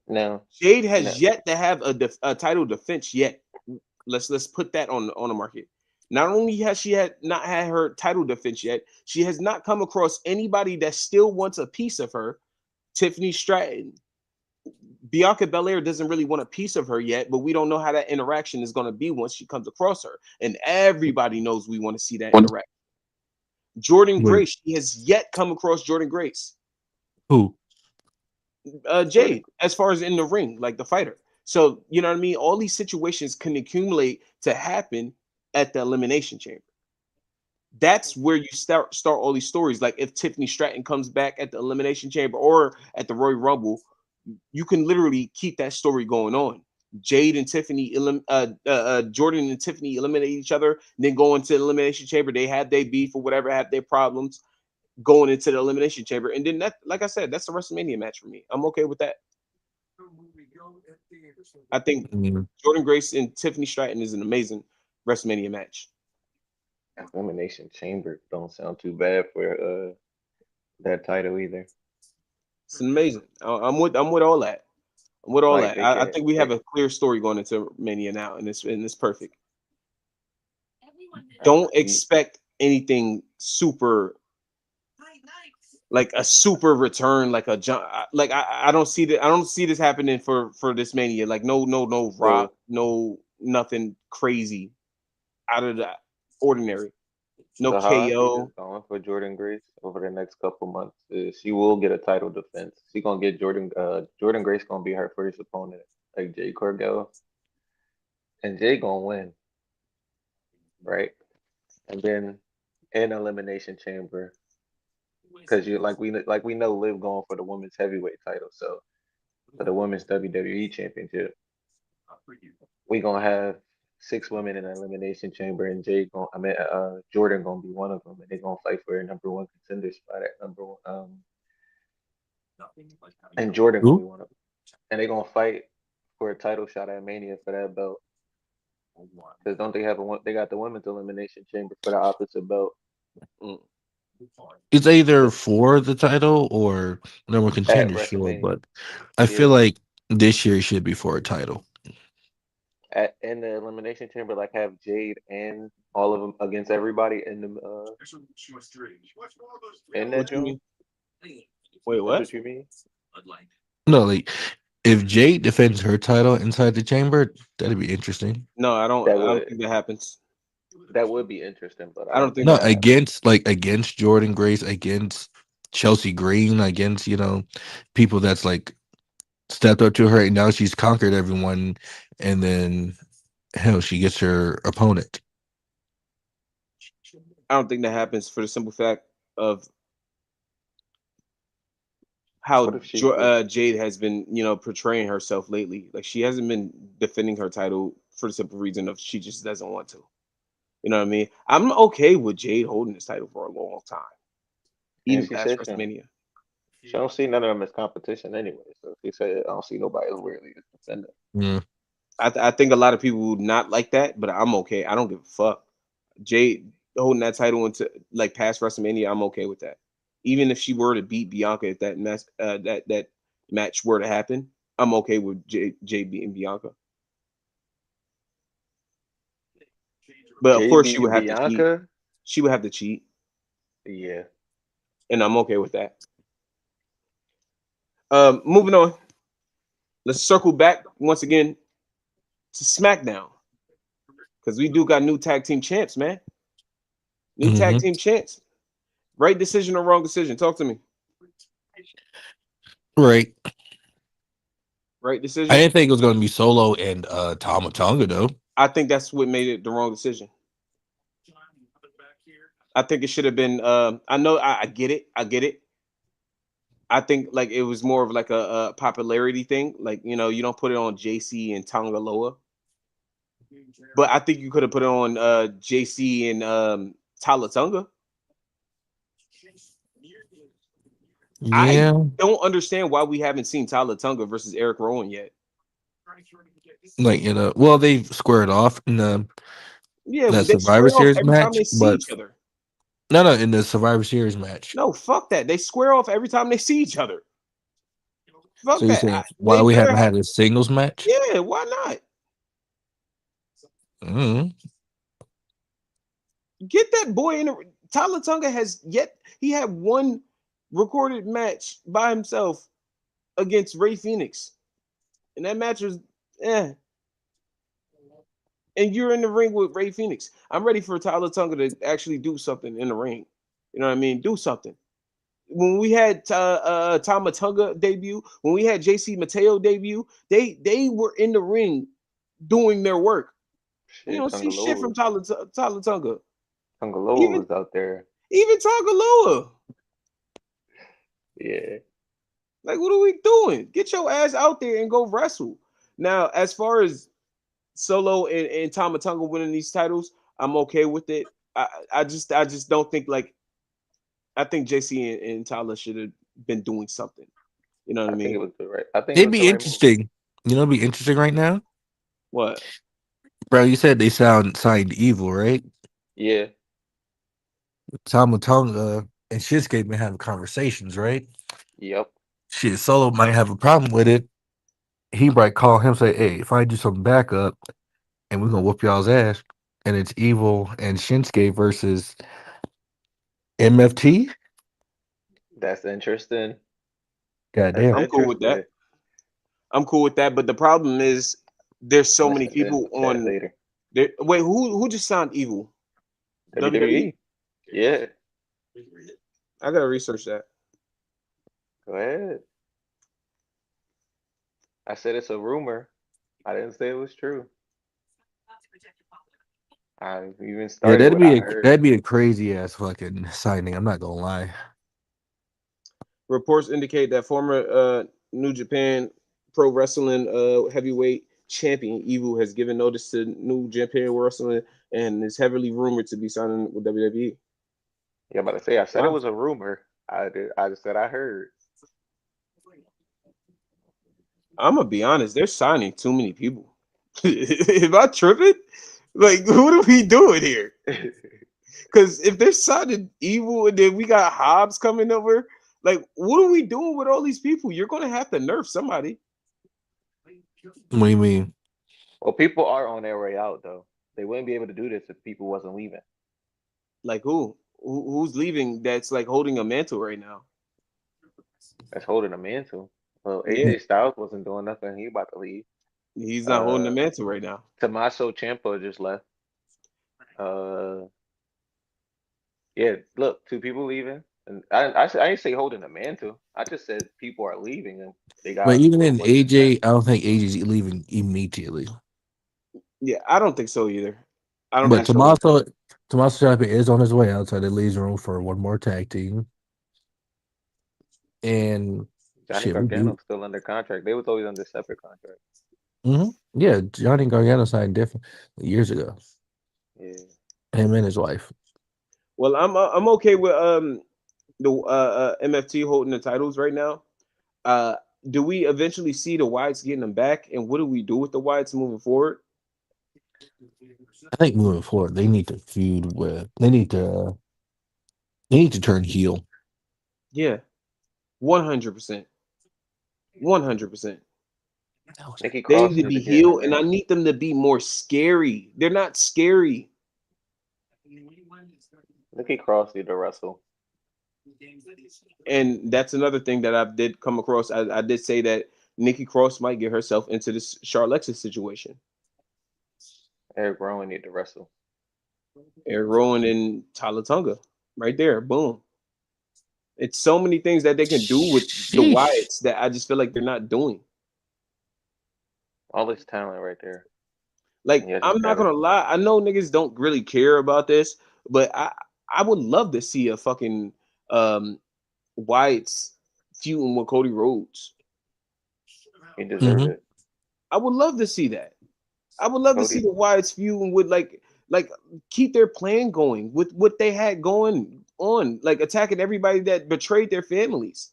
Now, Jade now, has yet to have a title defense yet. Let's put that on the market. Not only has she had not had her title defense yet, she has not come across anybody that still wants a piece of her. Tiffany Stratton, Bianca Belair doesn't really want a piece of her yet, but we don't know how that interaction is going to be once she comes across her. And everybody knows we want to see that interaction. Jordan Wait, Grace, she has yet come across Jordan Grace. who? Jordan, Jade, as far as in the ring, like the fighter. So, you know what I mean? All these situations can accumulate to happen at the elimination chamber. That's where you start all these stories. Like if Tiffany Stratton comes back at the Elimination Chamber or at the Royal Rumble, you can literally keep that story going on. Jade and Tiffany, Jordan and Tiffany eliminate each other, then go into the Elimination Chamber. They have their beef or whatever, have their problems going into the Elimination Chamber, and then that, like I said, that's a WrestleMania match for me. I'm okay with that. I think Mm. Jordan Grace and Tiffany Stratton is an amazing WrestleMania match. Elimination Chamber don't sound too bad for that title either. It's amazing. I'm with all that. I'm with all Like that. they I can think we have they a clear story going into Mania now, and it's perfect. uh, Don't you, expect anything super, like a super return, like a jump. Like I don't see that. I don't see this happening for this Mania. Like no so Rock, no nothing crazy out of the ordinary. No so how I see this KO. going for Jordan Grace over the next couple months is she will get a title defense. She gonna get Jordan Grace gonna be her first opponent, like Jay Corgell, and Jay gonna win, right? And then in Elimination Chamber, because you like we know Liv going for the women's heavyweight title, so for the women's WWE championship, we gonna have six women in the elimination chamber, and Jordan gonna be one of them, and they gonna fight for a number one contender spot at number one. And Jordan gonna Who? be one of them, and they gonna fight for a title shot at Mania for that belt. Because don't they have a one? They got the women's elimination chamber for the opposite belt Mm. It's either for the title or number one at contender, sure. WrestleMania. But I feel Yeah, like this year it should be for a title. in the elimination chamber, like have Jade and all of them against everybody in that What you joint. mean? Wait, That's what? what you mean? No, like if Jade defends her title inside the chamber, that'd be interesting. No, I don't. That I don't would think that happens. that would be interesting, but I I don't don't think think No, that that happens. happens. against Jordan Grace, against Chelsea Green, against people that's like stepped up to her, and now she's conquered everyone, and then hell, she gets her opponent. I don't think that happens for the simple fact of What how if she get? Jade has been, portraying herself lately. Like she hasn't been defending her title for the simple reason of she just doesn't want to. You know what I mean? I'm okay with Jade holding this title for a long time, And even she past said WrestleMania. she don't see none of them as competition anyway. So she said I don't see nobody as really as defender. Yeah. I think a lot of people would not like that, but I'm okay. I don't give a fuck. Jade holding that title into like past WrestleMania, I'm okay with that. Even if she were to beat Bianca if that match were to happen, I'm okay with Jade beating Bianca. But of Jay course, she beating would have to cheat. Bianca, She would have to cheat, yeah. and I'm okay with that. Moving on. Let's circle back once again to SmackDown because we do got new tag team champs, man. New tag Hmm. team champs. Right decision or wrong decision? Talk to me. Right. Right I decision. didn't think it was going to be Solo and Tama Tonga though. I think that's what made it the wrong decision. I think it should have been. I know. I get it. I get it. I think like it was more of like a popularity thing. Like you don't put it on JC and Tongaloa, but I think you could have put it on JC and Talatunga. I Yeah. don't understand why we haven't seen Talatunga versus Eric Rowan yet. Like well, they've squared off in Yeah, that they Survivor square off Series every time match, they see but each other. no, in the Survivor Series match. No, fuck that. They square off every time they see each other. So Fuck you're that. saying why They we better haven't have. had a singles match? Yeah, why not? Mm-hmm. Get that boy in. Tyler Tunga has yet. He had one recorded match by himself against Ray Phoenix, and that match was eh. And you're in the ring with Ray Phoenix. I'm ready for Tyler Tunga to actually do something in the ring. You know what I mean? Do something. When we had Tama Tunga debut, when we had JC Mateo debut, they were in the ring doing their work. You Shit, don't see shit Tungaloa from was Tyler Tunga. Tungaloa Even was out there. even Tangaloa. Yeah. Like, what are we doing? Get your ass out there and go wrestle. Now, as far as Solo and Tama Tonga winning these titles, I'm okay with it. I just don't think like I think JC and Tyler should have been doing something. You know what I I think it mean? was the right. I think it It'd was the be right move. interesting. You know, it'd be interesting right now, What? bro. You said they signed Evil, right? Yeah. Tama Tonga and Shinsuke been having conversations, right? Yep. Shit, Solo might have a problem with it. He might call him say, "Hey, if I do some backup and we're gonna whoop y'all's ass," and it's Evil and Shinsuke versus MFT. That's interesting. That's Goddamn. I'm cool with that. interesting. I'm cool with that. But the problem is there's so many Listen, then people chat on later. there. Wait, who just signed Evil? WWE? WWE. Yeah. I gotta research that. Go ahead. I said it's a rumor. I didn't say it was true. I even Yeah, started what I heard. that'd be a crazy ass fucking signing. I'm not gonna lie. Reports indicate that former New Japan Pro Wrestling heavyweight champion Evil has given notice to New Japan Wrestling and is heavily rumored to be signing with WWE. Yeah, about to say I said it Wow. was a rumor. I did. I just said I heard. I'm gonna be honest, they're signing too many people. If I tripping, like what are we doing here? Because if they're signing Evil and then we got Hobbs coming over, like what are we doing with all these people? You're gonna have to nerf somebody. What do you mean? Well, people are on their way out though. They wouldn't be able to do this if people wasn't leaving. Like who? Who's leaving? That's like holding a mantle right now. That's holding a mantle. Well, Yeah, AJ Styles wasn't doing nothing. He about to leave. he's not holding the Uh, mantle right now. Tommaso Ciampa just left. Uh, yeah. Look, two people leaving, and I didn't say holding a mantle. I just said people are leaving and they But got even a in bunch of AJ, steps. I don't think AJ's leaving immediately. Yeah, I don't think so either. I don't But think so either. Tommaso Ciampa is on his way out, so that leaves room for one more tag team. And Johnny shit, we do. Gargano's still under contract. They was always under separate contracts. Yeah, Johnny Gargano signed different years ago. Yeah. Him and his wife. Well, I'm okay with the MFT holding the titles right now. Uh, do we eventually see the Whites getting them back, and what do we do with the Whites moving forward? I think moving forward, they need to feud with. They need to turn heel. Yeah, 100%, 100%. Nikki They Cross need to need be to get in the healed, and I ring. need them to be more scary. They're not scary. Nikki Cross need to wrestle. And that's another thing that I did come across. I did say that Nikki Cross might get herself into this Charlotte situation. Eric Rowan need to wrestle. Eric Rowan and Tyler Tunga, right there, boom. It's so many things that they can do with the Sheesh. Wyatts that I just feel like they're not doing. All this talent right there. And Like he hasn't I'm not got it. gonna lie, I know niggas don't really care about this, but I would love to see a fucking Wyatts feuding with Cody Rhodes. He deserve Hmm. it. I would love to see that. I would love to see Cody, the Wyatts feuding with like keep their plan going with what they had going on, like attacking everybody that betrayed their families.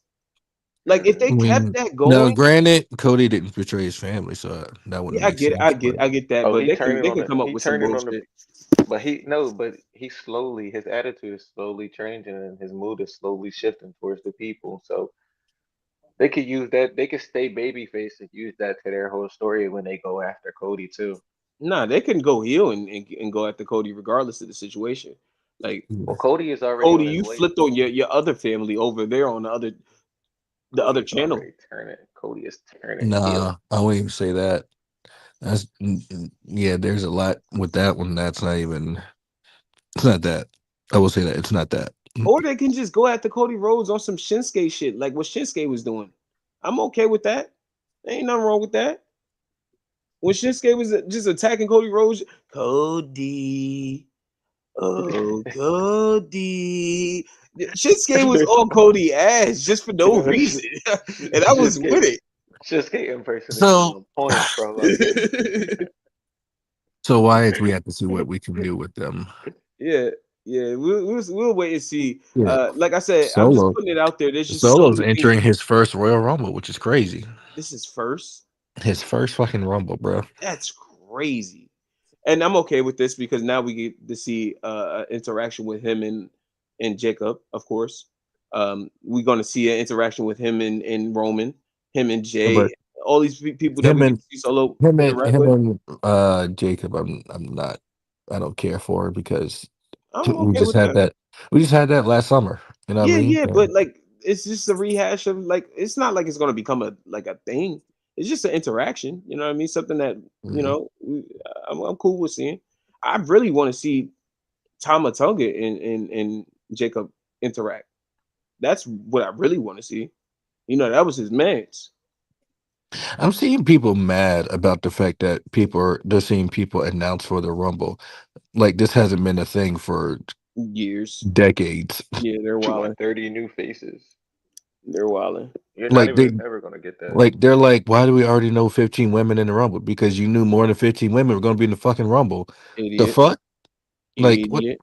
Like if hmm they I kept mean, that now going, granted, Cody didn't betray his family, so that wouldn't yeah, I make get it, sense. But I get that, Oh, but he turning they on can the come up he with some turning on the bullshit. but he no, but he slowly his attitude is slowly changing and his mood is slowly shifting towards the people. So they could use that. They could stay babyface and use that to their whole story when they go after Cody too. Nah, they can go heel and go after Cody regardless of the situation. Like Well, Cody is already Cody, on his you way. flipped on your other family over there on the Cody other is channel. already turning. Cody is turning heel. nah, I wouldn't even say that. Yeah. There's a lot with that one. That's not even. It's not that. I will say that it's not that. Or they can just go after Cody Rhodes on some Shinsuke shit, like what Shinsuke was doing. I'm okay with that. Ain't nothing wrong with that. When Shinsuke was just attacking Cody Rhodes, Cody, Oh, Cody. Shinsuke was on Cody ass just for no reason. And I was with Shinsuke, it. Shinsuke impersonation So on point, bro. so why is we have to see what we can do with them? Yeah, yeah. We'll wait and see. Yeah. Like I said, I'm just Solo putting it out there. There's just so Solo's many. entering his first Royal Rumble, which is crazy. This is first. His first fucking Rumble, bro. That's crazy. And I'm okay with this because now we get to see interaction with him and Jacob, of course. We're gonna see an interaction with him and Roman, him and Jay, But all these people that him we get and to see Solo him and interact him with. and Jacob, I'm not, I don't care for because I'm we okay just with had that. that. We just had that last summer. You know what I Yeah, mean? yeah, but like it's just a rehash of like it's not like it's gonna become a thing. It's just an interaction. You know what I mean? Something that Mhm. I'm cool with seeing. I really want to see Tama Tonga and Jacob interact. That's what I really want to see. That was his man's I'm seeing people mad about the fact that they're seeing people announce for the Rumble. Like this hasn't been a thing for years. decades. Yeah, they're You want wilding. 30 new faces? They're wilding. You're not Like they even ever gonna get that. like they're like, why do we already know 15 women in the Rumble? Because you knew more than 15 women were gonna be in the fucking Rumble. The Idiot. fuck? Like what? Idiot.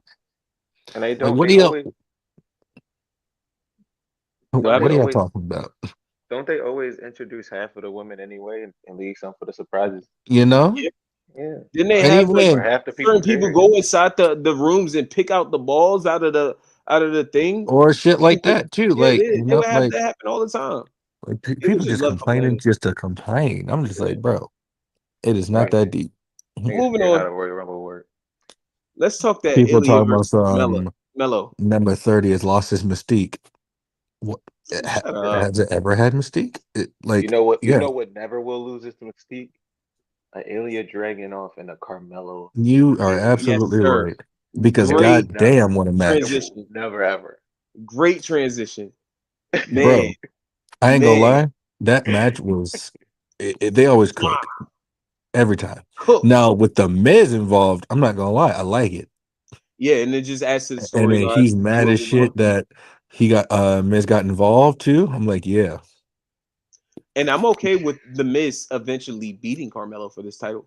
And they Like don't. what They are y'all? always What don't. They What are happened? y'all always talking about? don't. They always introduce half of the women anyway, and leave some for the surprises. You know? Yeah. Yeah, Didn't they And have even like or then, half the certain people people there. go inside the rooms and pick out the balls out of the thing? or shit like People, that too. yeah, Like, they would have that happen all the time. People people just just love complaining complaining. just to complain. I'm just Yeah. like, bro, it is not Right? that deep. Niggas Moving forget how on. the Royal Rumble work. Let's talk that People Ilya talking about versus Mello. some Mello. number 30 has lost his mystique. What Shut up. has it ever had mystique? You know what? You Yeah, know what never will lose its mystique? A Ilya Dragunov and a Carmelo you are Ilya Yes, absolutely feud. sir. right. Because It will Great never. goddamn, what a It match, will transition. never ever. Great transition. Man, bro. I ain't gonna man. lie. That match was. They always cook Mwah. every time. Cooked. Now with the Miz involved, I'm not gonna lie. I like it. Yeah, and it just adds to the And then storyline. he's mad as Moving on. shit that he got Miz got involved too. I'm like, yeah, And I'm okay with the Miz eventually beating Carmelo for this title.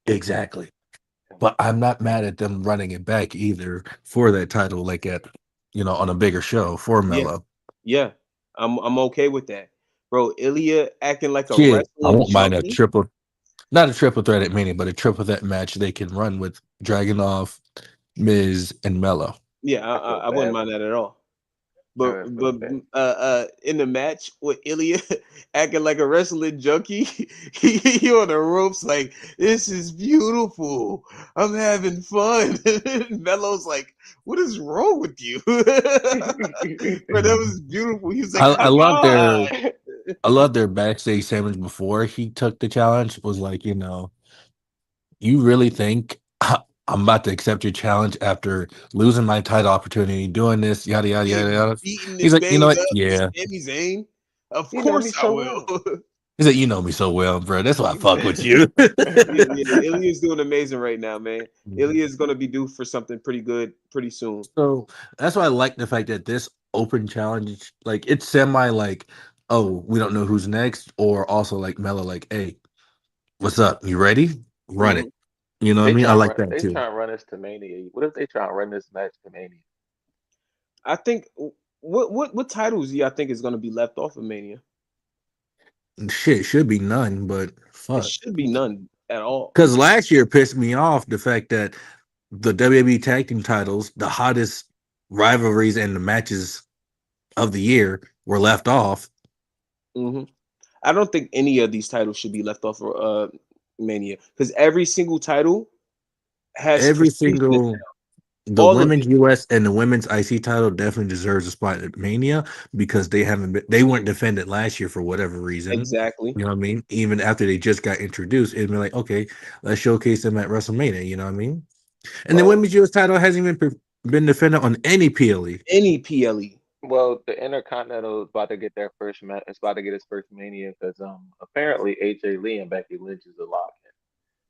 exactly. But I'm not mad at them running it back either for that title, like at on a bigger show for Yeah, Melo. yeah. I'm okay with that. Bro, Ilya acting like a Shit, I wrestling won't mind junkie. not a triple threat at Mania, but a triple threat match they can run with Dragunov, Miz, and Melo. Yeah, I, I I feel I wouldn't bad. mind that at all. I But really feel but bad. in the match with Ilya acting like a wrestling junkie, he on the ropes like this is beautiful. I'm having fun. Melo's like, what is wrong with you? But that was beautiful. He was like, I come love on. their backstage segments before he took the challenge was like, you really think I'm about to accept your challenge after losing my title opportunity, doing this, yada yada Yeah, yada yada. beating He's this like, you know man what? up, Yeah. Sami Zayn. Of You know me course I so well. will. He's like, you know me so well, bro. That's why I fuck with Yeah, you. Yeah, yeah, Ilya's doing amazing right now, man. Ilya's gonna be due for something pretty good pretty soon. So that's why I like the fact that this open challenge, like it's semi like, oh, we don't know who's next, or also like Melo, like, hey, what's up? You ready? Run it. Mhm. You know what I they mean? I try to like run. that They too. try to run us to Mania. What if they try to run this match to Mania? I think what titles do y'all think is gonna be left off of Mania? And shit, should be none, but It fuck. should be none at all. Because last year pissed me off the fact that the WWE tag team titles, the hottest rivalries and the matches of the year were left off. Hmm. I don't think any of these titles should be left off of Mania because every single title has Every prestige in it. single the All of women's it. US and the women's IC title definitely deserves a spot at Mania because they weren't defended last year for whatever reason. Exactly. You know what I mean? Even after they just got introduced, it'd be like, okay, let's showcase them at WrestleMania. You know what I mean? And the Well, women's US title hasn't even been defended on any PLE. Any PLE. well, the Intercontinental is about to get their first It's about to get its first Mania because apparently AJ Lee and Becky Lynch is a lock.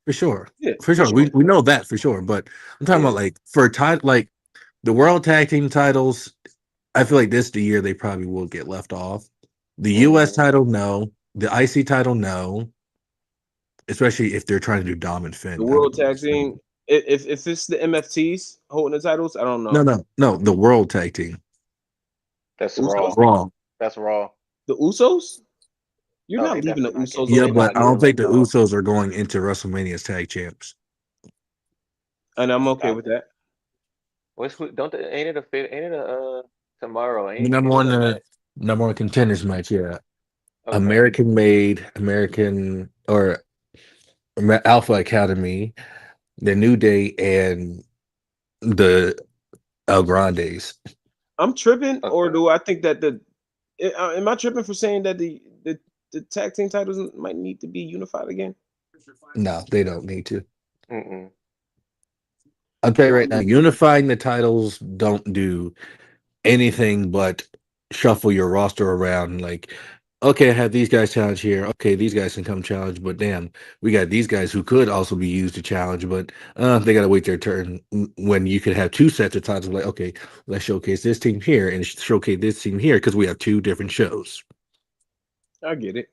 For sure. Yeah, For for sure. sure. We know that for sure. But I'm talking Yeah. about like for title like the world tag team titles, I feel like this is the year they probably will get left off. The US Hmm. title, no. The IC title, no. Especially if they're trying to do Dom and The Finn. I would world tag team. If it's the MFTs holding the titles, I don't know. no. The world tag team. That's Usos, raw. Wrong. That's raw. the Usos. You're No, not they leaving the definitely not get. Usos Yeah, on They're this but not I year, don't getting think left the off. Usos are going into WrestleMania as tag champs. and I'm okay Stop with it. that. What's don't the, ain't it a ain't it a tomorrow? The Ain't it a match? number one contenders match, yeah. Okay. American made, American or Alpha Academy, the New Day, and the El Grandes. I'm tripping, or Okay. do I think that am I tripping for saying that the tag team titles might need to be unified again? No, they don't need to. Mm-mm. I'll tell you right now, Um, unifying the titles don't do anything but shuffle your roster around. Like, okay, I have these guys challenge here. Okay, these guys can come challenge, but damn, we got these guys who could also be used to challenge, but they got to wait their turn. When you could have two sets of titles, like, okay, let's showcase this team here and showcase this team here because we have two different shows. I get it.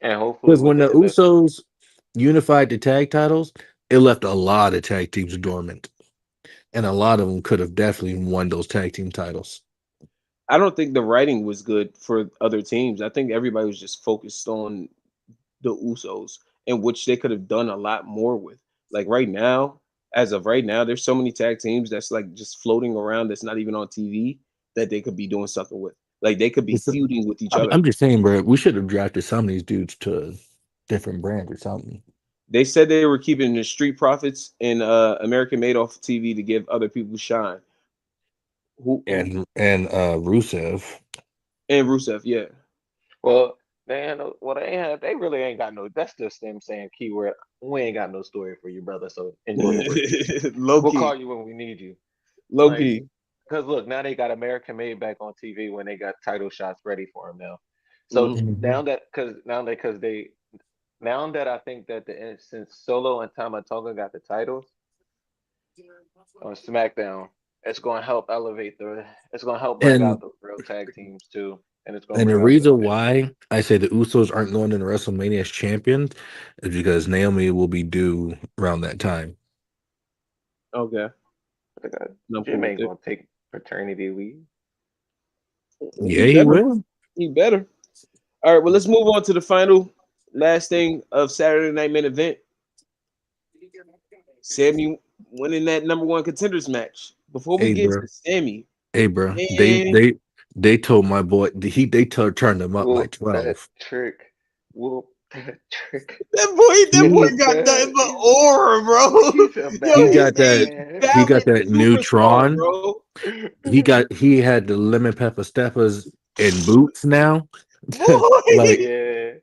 And hopefully Because with when the the MF, Usos unified the tag titles, it left a lot of tag teams dormant, and a lot of them could have definitely won those tag team titles. I don't think the writing was good for other teams. I think everybody was just focused on the Usos, in which they could have done a lot more with. Like right now, as of right now, there's so many tag teams that's like just floating around that's not even on TV that they could be doing something with. Like they could be feuding with each other. I'm just saying, bro, we should have drafted some of these dudes to different brands or something. They said they were keeping the Street Profits and American Made off TV to give other people shine. Who And Rusev. and Rusev, yeah. well, they ain't have, they really ain't got no. That's just them saying keyword. We ain't got no story for you, brother. So enjoy your birthday. Low We'll key, call you when we need you. low Like, key. because look, now they got American Made back on TV when they got title shots ready for him now. So Mhm. Mhm. now that I think that since Solo and Tama Tonga got the titles on SmackDown, it's going to help elevate the. It's going to help bring out And the real tag teams too, and it's going to and the bring out the reason finish. why I say the Usos aren't going into WrestleMania as champions is because Naomi will be due around that time. Okay, I think I'm Jim cool with ain't it. going to take paternity leave. He Yeah, he better. will. He better. All right, well, let's move on to the final last thing of Saturday Night Main Event. Sammy winning that number one contenders match. Before we Hey, get bro. to Sammy, Hey, bro. man, They told my boy turned him up by Whoop that 12. trick. Whoop that trick. that boy He Whoop got that. nothing but aura, bro. He's a he Yo, bad got he's a that man. he got ballad that superstar, neutron. bro. He had the lemon pepper steppers in boots now. Boy, Like, Yeah,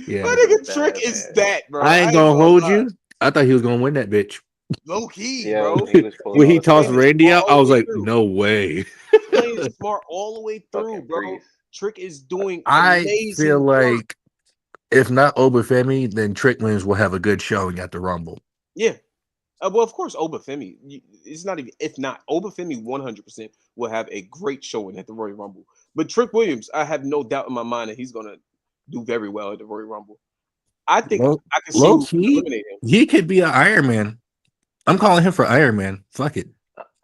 my yeah. he's a nigga Trick bad is man. that, bro. I I ain't ain't gonna gonna hold lie. you. I thought he was gonna win that bitch. Low key, Yeah, bro. he was pulling When all he the Playing tossed it stops. Randy smart out, all I the was way like, through. no way. Playing smart all the way through, Fucking bro. priest. Trick is doing I feel amazing work. like if not Obafemi, then Trick Williams will have a good showing at the Rumble. Yeah. Well, of course, Obafemi. It's not even if not Obafemi, 100% will have a great showing at the Royal Rumble. But Trick Williams, I have no doubt in my mind that he's gonna do very well at the Royal Rumble. I think Low, I can see low who can key, eliminate him. he could be an Iron Man. I'm calling him for Iron Man. Fuck it.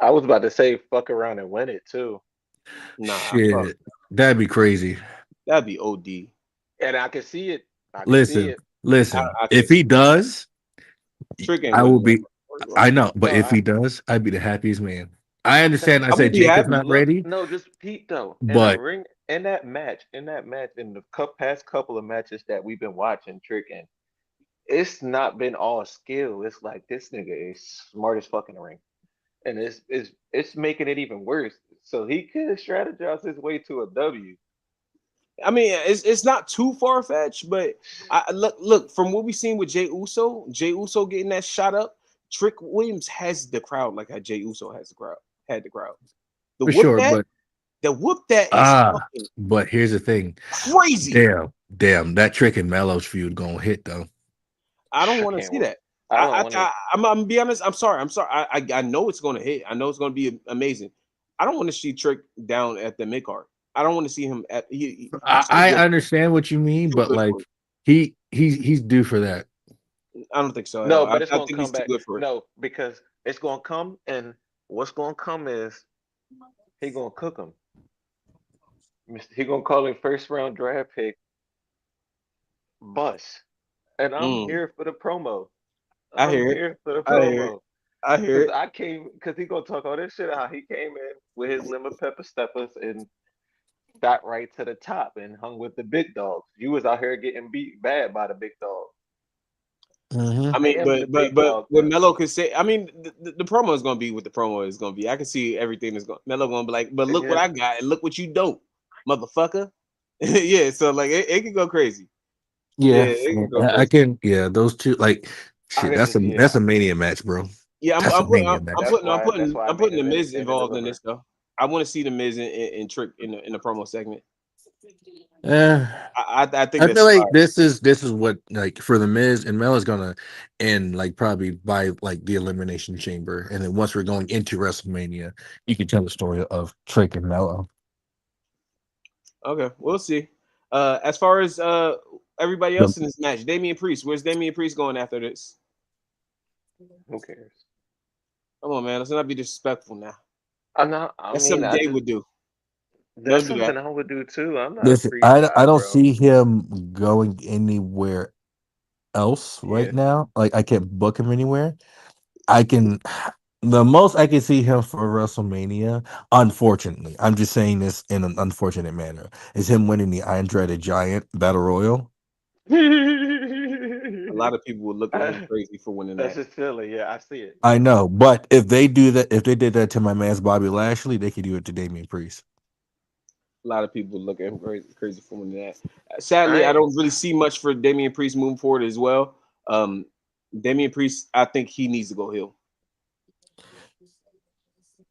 I was about to say fuck around and win it too. Nah, fuck, Shit. That'd be crazy. that'd be OD. And I can see it. I can see Listen, it. listen. I If can't he see it. does, Trick ain't I will winning that be. Royal I Rumble. know, but No, if he does, I'd be the happiest man. I understand. I I said would be Jacob's happy. not look, ready, no, just Pete though. In a but ring, in that match, in the past couple of matches that we've been watching, Trick and it's not been all skill. It's like this nigga is smart as fucking ring, and it's making it even worse. So he could strategize his way to a W. I mean, it's not too far fetched, but I look from what we've seen with Jay Uso getting that shot up. Trick Williams has the crowd like how Jay Uso has the crowd had the crowd. The for whoop sure. that But the whoop that is fucking but here's the thing. crazy. Damn, that Trick and Mellows feud gonna hit though. I don't I want to can't see wait. that. I don't want it. I'm gonna be honest. I'm sorry. I'm sorry. I know it's gonna hit. I know it's gonna be amazing. I don't want to see Trick down at the mid card. I don't want to see him at he's too I good. understand what you He's mean, too but good like for it. he's due for that. I don't think so at all. No, but it's I gonna think he's come too back. good for it. No, because it's gonna come, and what's gonna come is he gonna cook him. He gonna call him first round draft pick bust, and I'm Mm, here for the promo. I I'm hear it. here for the I hear it. promo. I hear Cause it. cause he gonna talk all this shit how he came in with his lemon pepper steppers and got right to the top and hung with the big dogs. You was out here getting beat bad by the big dogs. Hmm. I I mean, am the big but dog what now. Melo could say, I mean, the promo is gonna be what the promo is gonna be. I can see everything that's going. Melo gonna be like, but look what Yeah, I got and look what you don't, motherfucker. Yeah, so like it can go crazy. Yeah, Yeah, it can go I crazy. can. Yeah, those two like I shit. could just That's yeah. a mania match, bro. Yeah, That's a mania That's match. why that's why I I'm main putting the evented Miz Stand and involved in Deliver. this though. I want to see the Miz and Trick in the promo segment. Uh, I think I feel that's like fire. this is what like for the Miz and Mel is gonna end like probably by like the Elimination Chamber, and then once we're going into WrestleMania, you can tell the story of Trick and Mello. Okay, we'll see. As far as everybody The- else in this match, Damian Priest. Where's Damian Priest going after this? Who cares? Come on, man. Let's not be disrespectful now. I'm not. I That's mean, something I Dave just would do. that's Don't do that. something I would do too. I'm not a Listen, priest I guy, don't bro. see him going anywhere else right Yeah. now. Like I can't book him anywhere. I can the most I can see him for WrestleMania, unfortunately, I'm just saying this in an unfortunate manner, is him winning the Andre the Giant Battle Royal. A lot of people would look at him crazy for winning That's that. just silly. Yeah, I see it. I know, but if they do that, if they did that to my man's Bobby Lashley, they could do it to Damian Priest. A lot of people would look at him crazy for winning that. Sadly, I I don't really see much for Damian Priest moving forward as well. Um, Damian Priest, I think he needs to go heel.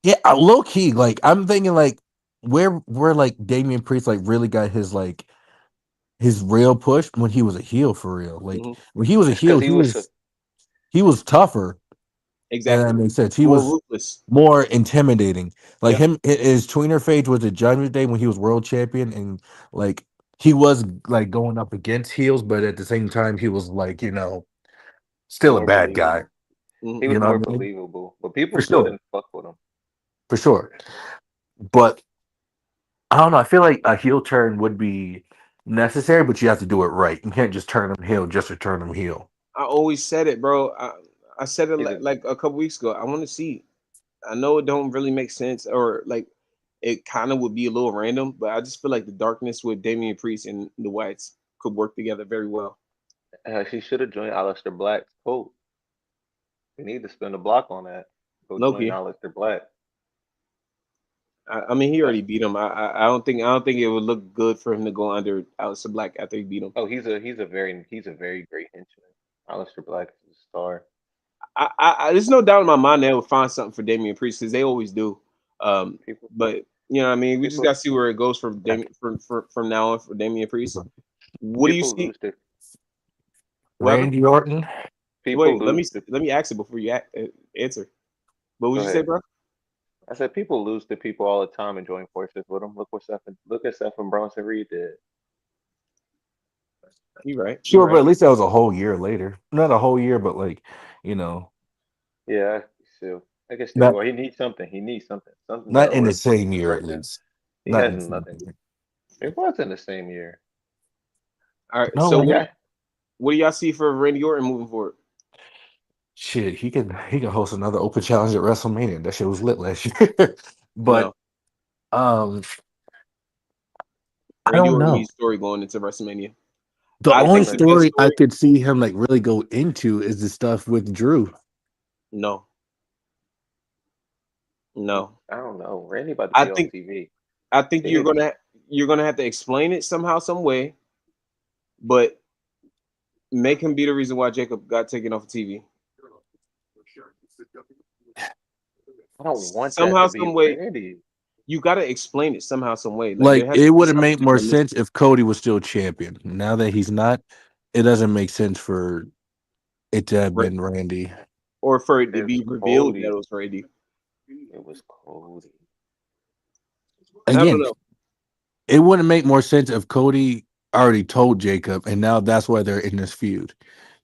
Yeah, low key, like I'm thinking, like where like Damian Priest like really got his real push when he was a heel for real. Like Hmm. when he was a it's because heel, he was. he was tougher, and that Exactly. makes sense. He More was ruthless. more intimidating. Like Yep. his tweener phase was a Judgment Day when he was world champion, and like he was like going up against heels, but at the same time he was like still a More bad guy. believable. Hmm. He You was know more what I mean? believable, but people For still sure, didn't fuck with him. for sure. But I don't know. I feel like a heel turn would be necessary, but you have to do it right. You can't just turn him heel just to turn him heel. I always said it, bro. I said it He's a like a couple weeks ago. I want to see. I know it don't really make sense, or like it kind of would be a little random, but I just feel like the darkness with Damian Priest and the Whites could work together very well. She should have joined Aleister Black's cult. We need to spend a block on that. Go join Loki. Aleister Black. I mean, he That's already beat him. I don't think it would look good for him to go under Aleister Black after he beat him. oh, he's a very great henchman. Aleister Black is a star. There's no doubt in my mind they will find something for Damian Priest because they always do. People, But you know, what I mean, we just people, got to see where it goes from from now on for Damian Priest. What do you people see? lose the What happened? Randy Orton. people Wait, lose the. let me ask it before you answer. What would Go you say, ahead. bro? I said people lose to people all the time and join forces with them. Look at Seth and Bronson Reed did. You right. You Sure, but right. at least that was a whole year later. Not a whole year, but like, you know, Yeah, so I guess not well he needs something. He needs something. Something not gotta in the work for him same because year at right now least. he Not has in the same nothing. year. It was in the same year. All right. No, So I man. got what do y'all see for Randy Orton moving forward? Shit, he can host another open challenge at WrestleMania. That shit was lit last year. But No, um I Randy don't Orton know. needs story going into WrestleMania. The I only think the something. best story I story. could see him like really go into is the stuff with Drew. No, no. I don't know. Randy about to I be off think TV. I think He need to. you're gonna have to explain it somehow, some way, but make him be the reason why Jacob got taken off of TV. I don't want that Somehow, to be some way, Randy. you got to explain it somehow, some way. Like there Like has to it be would have something made that more we're missing. sense if Cody was still champion. Now that he's not, it doesn't make sense for It had Right. been Randy. Or for it to It's be revealed that it Cody. was Randy. It was Cody. I don't Again, know. it wouldn't make more sense if Cody already told Jacob, and now that's why they're in this feud.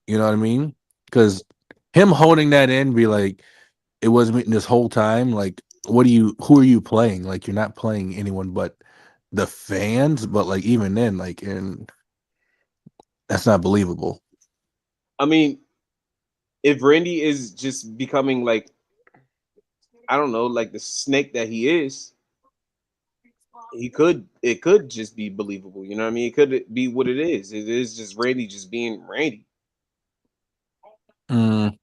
You know what I mean? Because him holding that in, be like, it wasn't me this whole time. Like, what do you? Who are you playing? Like, you're not playing anyone but the fans. But like, even then, like, and that's not believable. I mean, if Randy is just becoming like, I don't know, like the snake that he is, it could just be believable. You know what I mean? It could be what it is. It is just Randy just being Randy. Mm,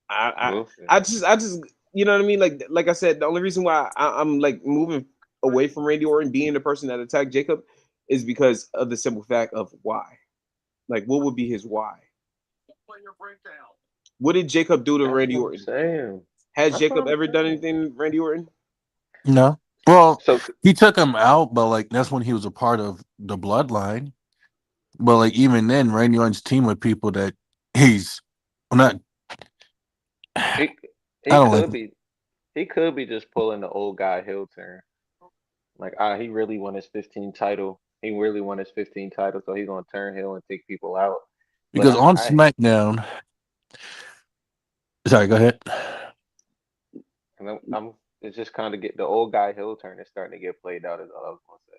I We'll see. I just you know what I mean? Like I said, the only reason why I'm like moving away from Randy Orton being the person that attacked Jacob is because of the simple fact of why. Like, what would be his why? What did Jacob do to That's Randy what I'm Orton? saying. Has That's what Jacob I'm ever done saying. anything to Randy Orton? no. Well, So he took him out, but like that's when he was a part of the bloodline. But like even then, Randy Orton's team with people that he's not. I he he don't like. could be he could be just pulling the old guy heel turn. Like he really won his 15 title. He really won his 15 title, so he's gonna turn heel and take people out. But Because on SmackDown, sorry, go ahead. I'm it's just kind of get the old guy heel turn is starting to get played out. Is all I was gonna say.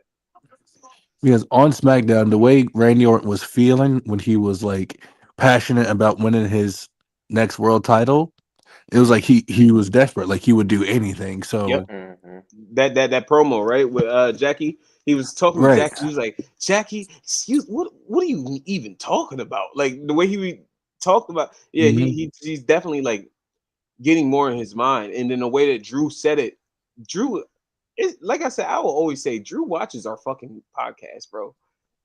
Because on SmackDown, the way Randy Orton was feeling when he was like passionate about winning his next world title, it was like he was desperate, like he would do anything. Yep. So Hmm. That promo, right? With Jackie. He was talking to right, Jackie. He was like, Jackie, excuse what are you even talking about? Like the way talked about, yeah, hmm he's definitely like getting more in his mind. And then the way that Drew said it, Drew is like I said, I will always say Drew watches our fucking podcast, bro.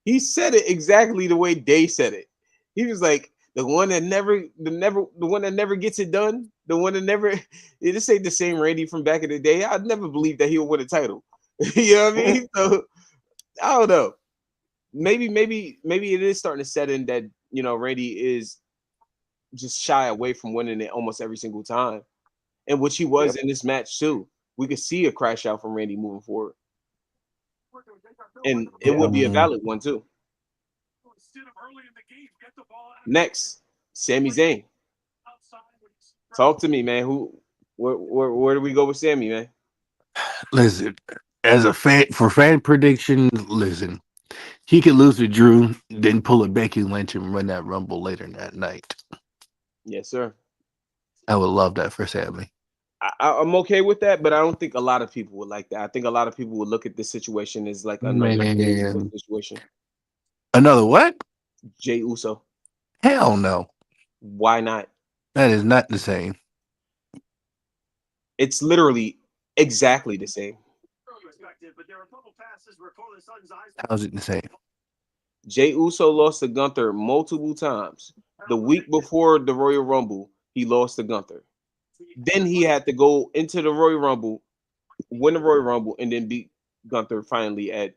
He said it exactly the way they said it. He was like the one that never gets it done, the one that never this ain't the same Randy from back in the day. I'd never believe that he would win a title. You know what I mean? So I don't know. Maybe it is starting to set in that Randy is just shy away from winning it almost every single time, and which he was Yep. in this match too. We could see a crash out from Randy moving forward, and it Yeah. would be a valid one too. Next, Sami Zayn. Talk to me, man. Where do we go with Sammy, man? listen, as a fan for fan predictions, listen, he could lose to Drew, then pull a Becky Lynch and run that Rumble later that night. Yes, sir. I would love that for Sammy. I'm okay with that, but I don't think a lot of people would like that. I think a lot of people would look at this situation as like another Jey Uso Man, situation. another what? Jey Uso. Hell no, Why not? that is not the same. It's literally exactly the same. How's it the same? Jey Uso lost to Gunther multiple times. The week before the Royal Rumble, he lost to Gunther. Then he had to go into the Royal Rumble, win the Royal Rumble, and then beat Gunther finally at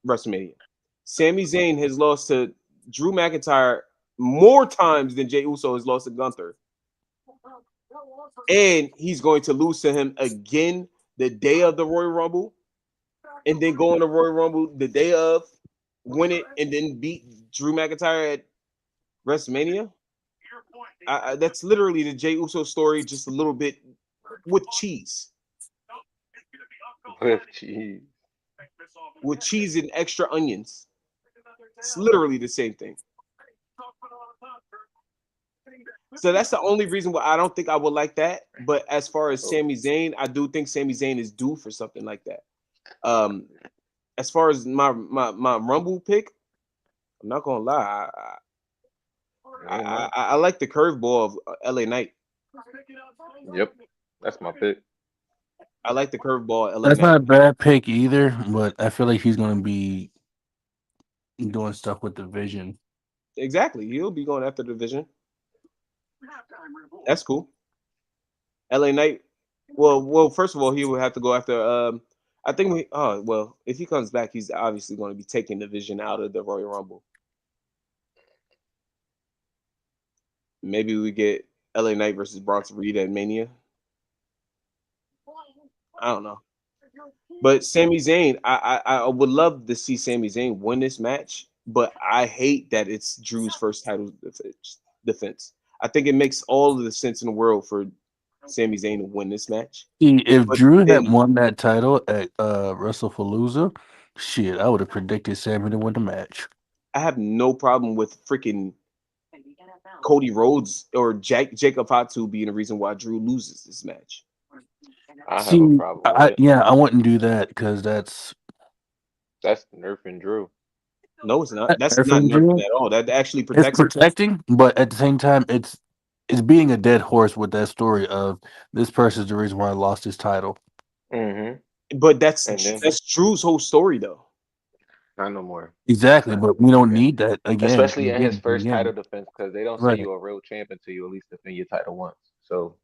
WrestleMania. Sami Zayn has lost to Drew McIntyre more times than Jey Uso has lost to Gunther. And he's going to lose to him again the day of the Royal Rumble, and then go in the Royal Rumble the day of, win it, and then beat Drew McIntyre at WrestleMania. That's literally the Jey Uso story, just a little bit with cheese, With cheese. with cheese and extra onions. It's literally the same thing. So that's the only reason why I don't think I would like that. But as far as So Sami Zayn, I do think Sami Zayn is due for something like that. Um, as far as my Rumble pick, I'm not gonna lie, ain't no. I like the curveball of LA Knight. Yep. That's my pick. I like the curveball of LA That's Knight. not a bad pick either, but I feel like he's going to be doing stuff with the Vision. Exactly, he'll be going after the division. That's cool. LA Knight. Well, first of all, he would have to go after. I think we. Oh well, if he comes back, he's obviously going to be taking the Vision out of the Royal Rumble. Maybe we get LA Knight versus Bronson Reed at Mania. I don't know. But Sami Zayn, I would love to see Sami Zayn win this match, but I hate that it's Drew's first title defense. I think it makes all of the sense in the world for Sami Zayn to win this match. See, if But Drew had then won that title at WrestlePalooza, shit, I would have predicted Sammy to win the match. I have no problem with freaking Cody Rhodes or Jacob Fatu being the reason why Drew loses this match. I have a See, problem with it. yeah, I wouldn't do that because that's That's nerfing Drew. No, it's not. not That's not nerfing nerfing Drew. at all. That actually It's protects him. protecting, but at the same time, it's being a dead horse with that story of this person's the reason why I lost his title. But And then that's Drew's whole story, though. not no more. Exactly, but we don't Yeah. need that again. Especially in his first title defense, because they don't say Right. you a real champ until you at least defend your title once. So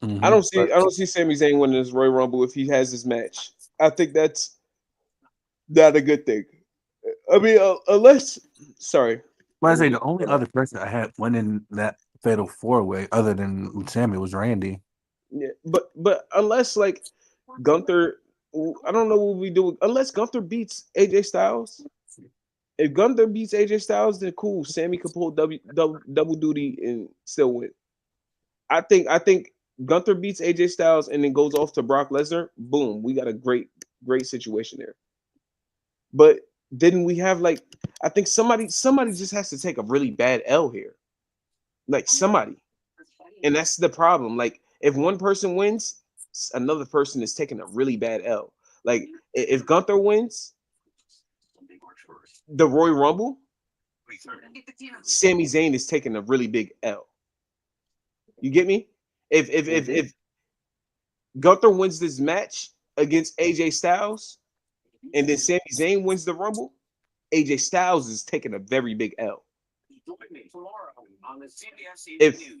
I Mhm. don't see Sami Zayn winning this Royal Rumble if he has this match. I think that's not a good thing. I mean, unless sorry, But I let say me the only hold on. other person I had winning that fatal four way other than Sammy was Randy. Yeah, but unless like Gunther, I don't know what we do unless Gunther beats AJ Styles. If Gunther beats AJ Styles, then cool. Sammy could pull double duty and still win. I think Gunther beats AJ Styles and then goes off to Brock Lesnar. Boom, we got a great situation there. But then we have like I think somebody just has to take a really bad L here. Like somebody. And that's the problem. Like if one person wins, another person is taking a really bad L. Like if Gunther wins the Royal Rumble, Sami Zayn is taking a really big L. You get me? If Gunther wins this match against AJ Styles, and then Sami Zayn wins the Rumble, AJ Styles is taking a very big L. If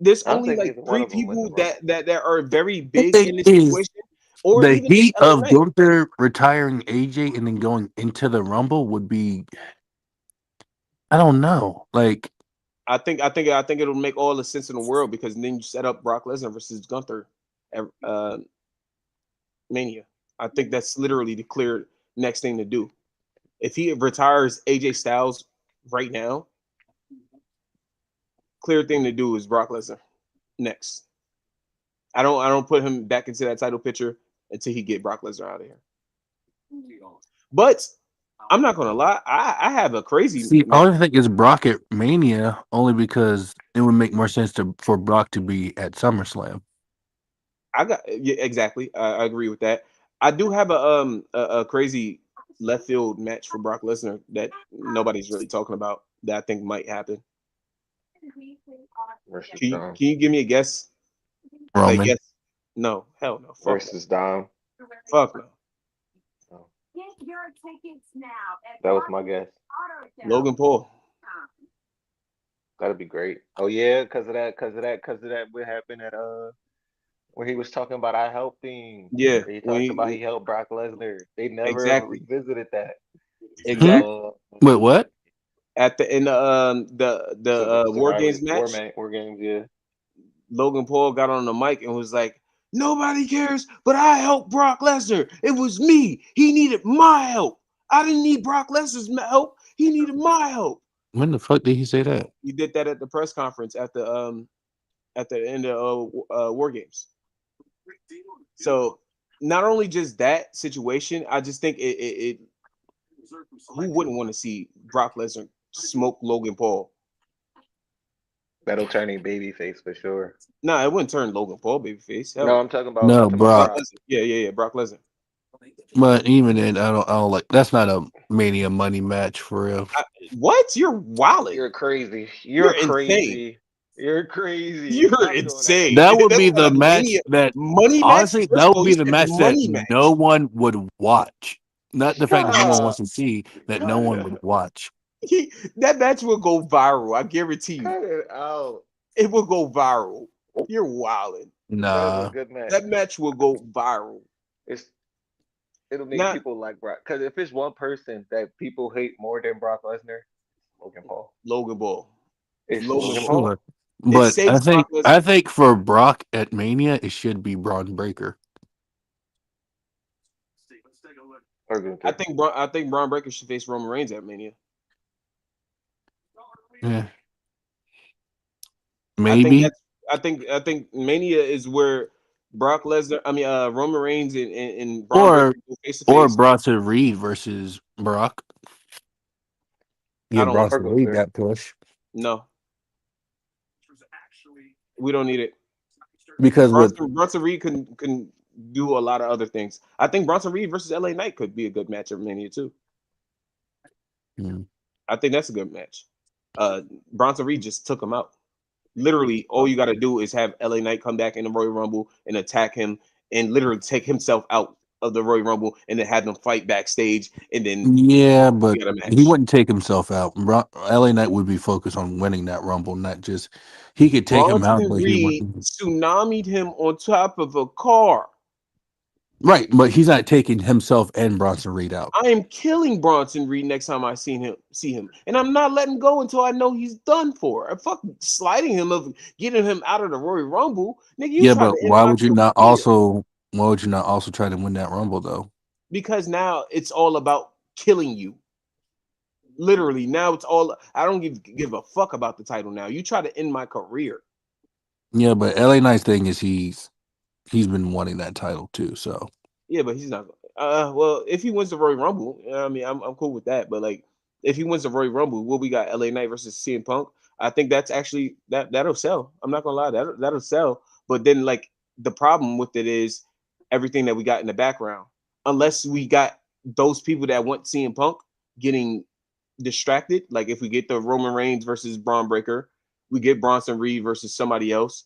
there's I don't only think like either one three of them win the people Rumble. that are very The big thing in this is, situation, or the even heat LA of Knight. Gunther retiring AJ and then going into the Rumble would be, I don't know. Like, I think it'll make all the sense in the world because then you set up Brock Lesnar versus Gunther at Mania. I think that's literally the clear next thing to do. If he retires AJ Styles right now, clear thing to do is Brock Lesnar next. I don't put him back into that title picture until he get Brock Lesnar out of here. But I'm not gonna lie, I have a crazy see, match. all I think is Brock at Mania only because it would make more sense for Brock to be at SummerSlam. I got yeah, exactly. I agree with that. I do have a crazy left field match for Brock Lesnar that nobody's really talking about that I think might happen. Versus Can Dom. you give me a guess? Like Roman. guess? No, hell no. Fuck no. Versus Dom. Fuck no. Oh, that was my guess. Logan Paul. That'd be great. Oh yeah, because of that, what happened at where he was talking about I helped him. Yeah, He when talked about he, he helped Brock Lesnar. They never ever exactly, revisited that. Hmm? exactly. So Wait, what? At the end of the War Games match, War games, yeah. Logan Paul got on the mic and was like, "Nobody cares, but I helped Brock Lesnar. It was me. He needed my help. I didn't need Brock Lesnar's help. He needed my help." When the fuck did he say that? He did that at the press conference at the end of War Games. So not only just that situation, I just think it who wouldn't want to see Brock Lesnar smoke Logan Paul? That'll turn a baby face for sure. Nah, it wouldn't turn Logan Paul babyface. Hell No, no. I'm talking about No, Brock. Brock Brock. Lesnar. Yeah, Brock Lesnar. But even then, I don't like. That's not a Mania money match for real. What? You're wilding. You're crazy. You're You're insane. crazy. You're crazy. You're Stop doing that. insane. That would That's be not the a match mania that money match. honestly, First that of would all, be you the said match that money no match. one would watch. Not the fact that no one wants Stop. to see, that no Cut one it. would watch. That match will go viral. I guarantee you. Cut it out. It will go viral. You're wilding. That is a Nah. good match. That match will go viral. It's it'll make Not people like Brock. Because if it's one person that people hate more than Brock Lesnar, Logan Paul. Logan Paul. It's Logan Logan Paul. Paul. Sure. It But saves Brock I Lesnar. think for Brock at Mania, it should be Braun Breaker. Or Gunther. I think Braun Breaker should face Roman Reigns at Mania. Yeah, I think maybe. that's I think Mania is where Brock Lesnar, Roman Reigns and Braun Breaker Or go face to or face. Bronson Reed versus Brock. I Give don't want Or Bronson Reed Gunther. that push. no. We don't need it. Because with Bronson Reed can do a lot of other things. I think Bronson Reed versus LA Knight could be a good match at Mania too. mm, I think that's a good match. Bronson Reed just took him out. Literally, all you got to do is have LA Knight come back in the Royal Rumble and attack him, and literally take himself out of the Royal Rumble, and then have them fight backstage, and then yeah, but we got a he match. wouldn't take himself out. LA Knight would be focused on winning that Rumble, not just he could take him out, Bronson but he Reed wouldn't. tsunami'd him on top of a car. Right, but he's not taking himself and Bronson Reed out. I am killing Bronson Reed next time I see him, and I'm not letting go until I know he's done for. I'm fucking sliding him of getting him out of the Royal Rumble, nigga. You Yeah, trying but to end my career why would you not also try to win that Rumble though? because now it's all about killing you. Literally, now it's all. I don't give a fuck about the title now. You try to end my career. Yeah, but LA Knight's thing is he's been wanting that title too. So Yeah, but he's not. Well, if he wins the Royal Rumble, I mean, I'm cool with that. But like, if he wins the Royal Rumble, what we got? LA Knight versus CM Punk. I think that's actually that'll sell. I'm not gonna lie, that'll sell. But then like the problem with it is everything that we got in the background. Unless we got those people that want CM Punk getting distracted, like if we get the Roman Reigns versus Braun Breaker, we get Bronson Reed versus somebody else.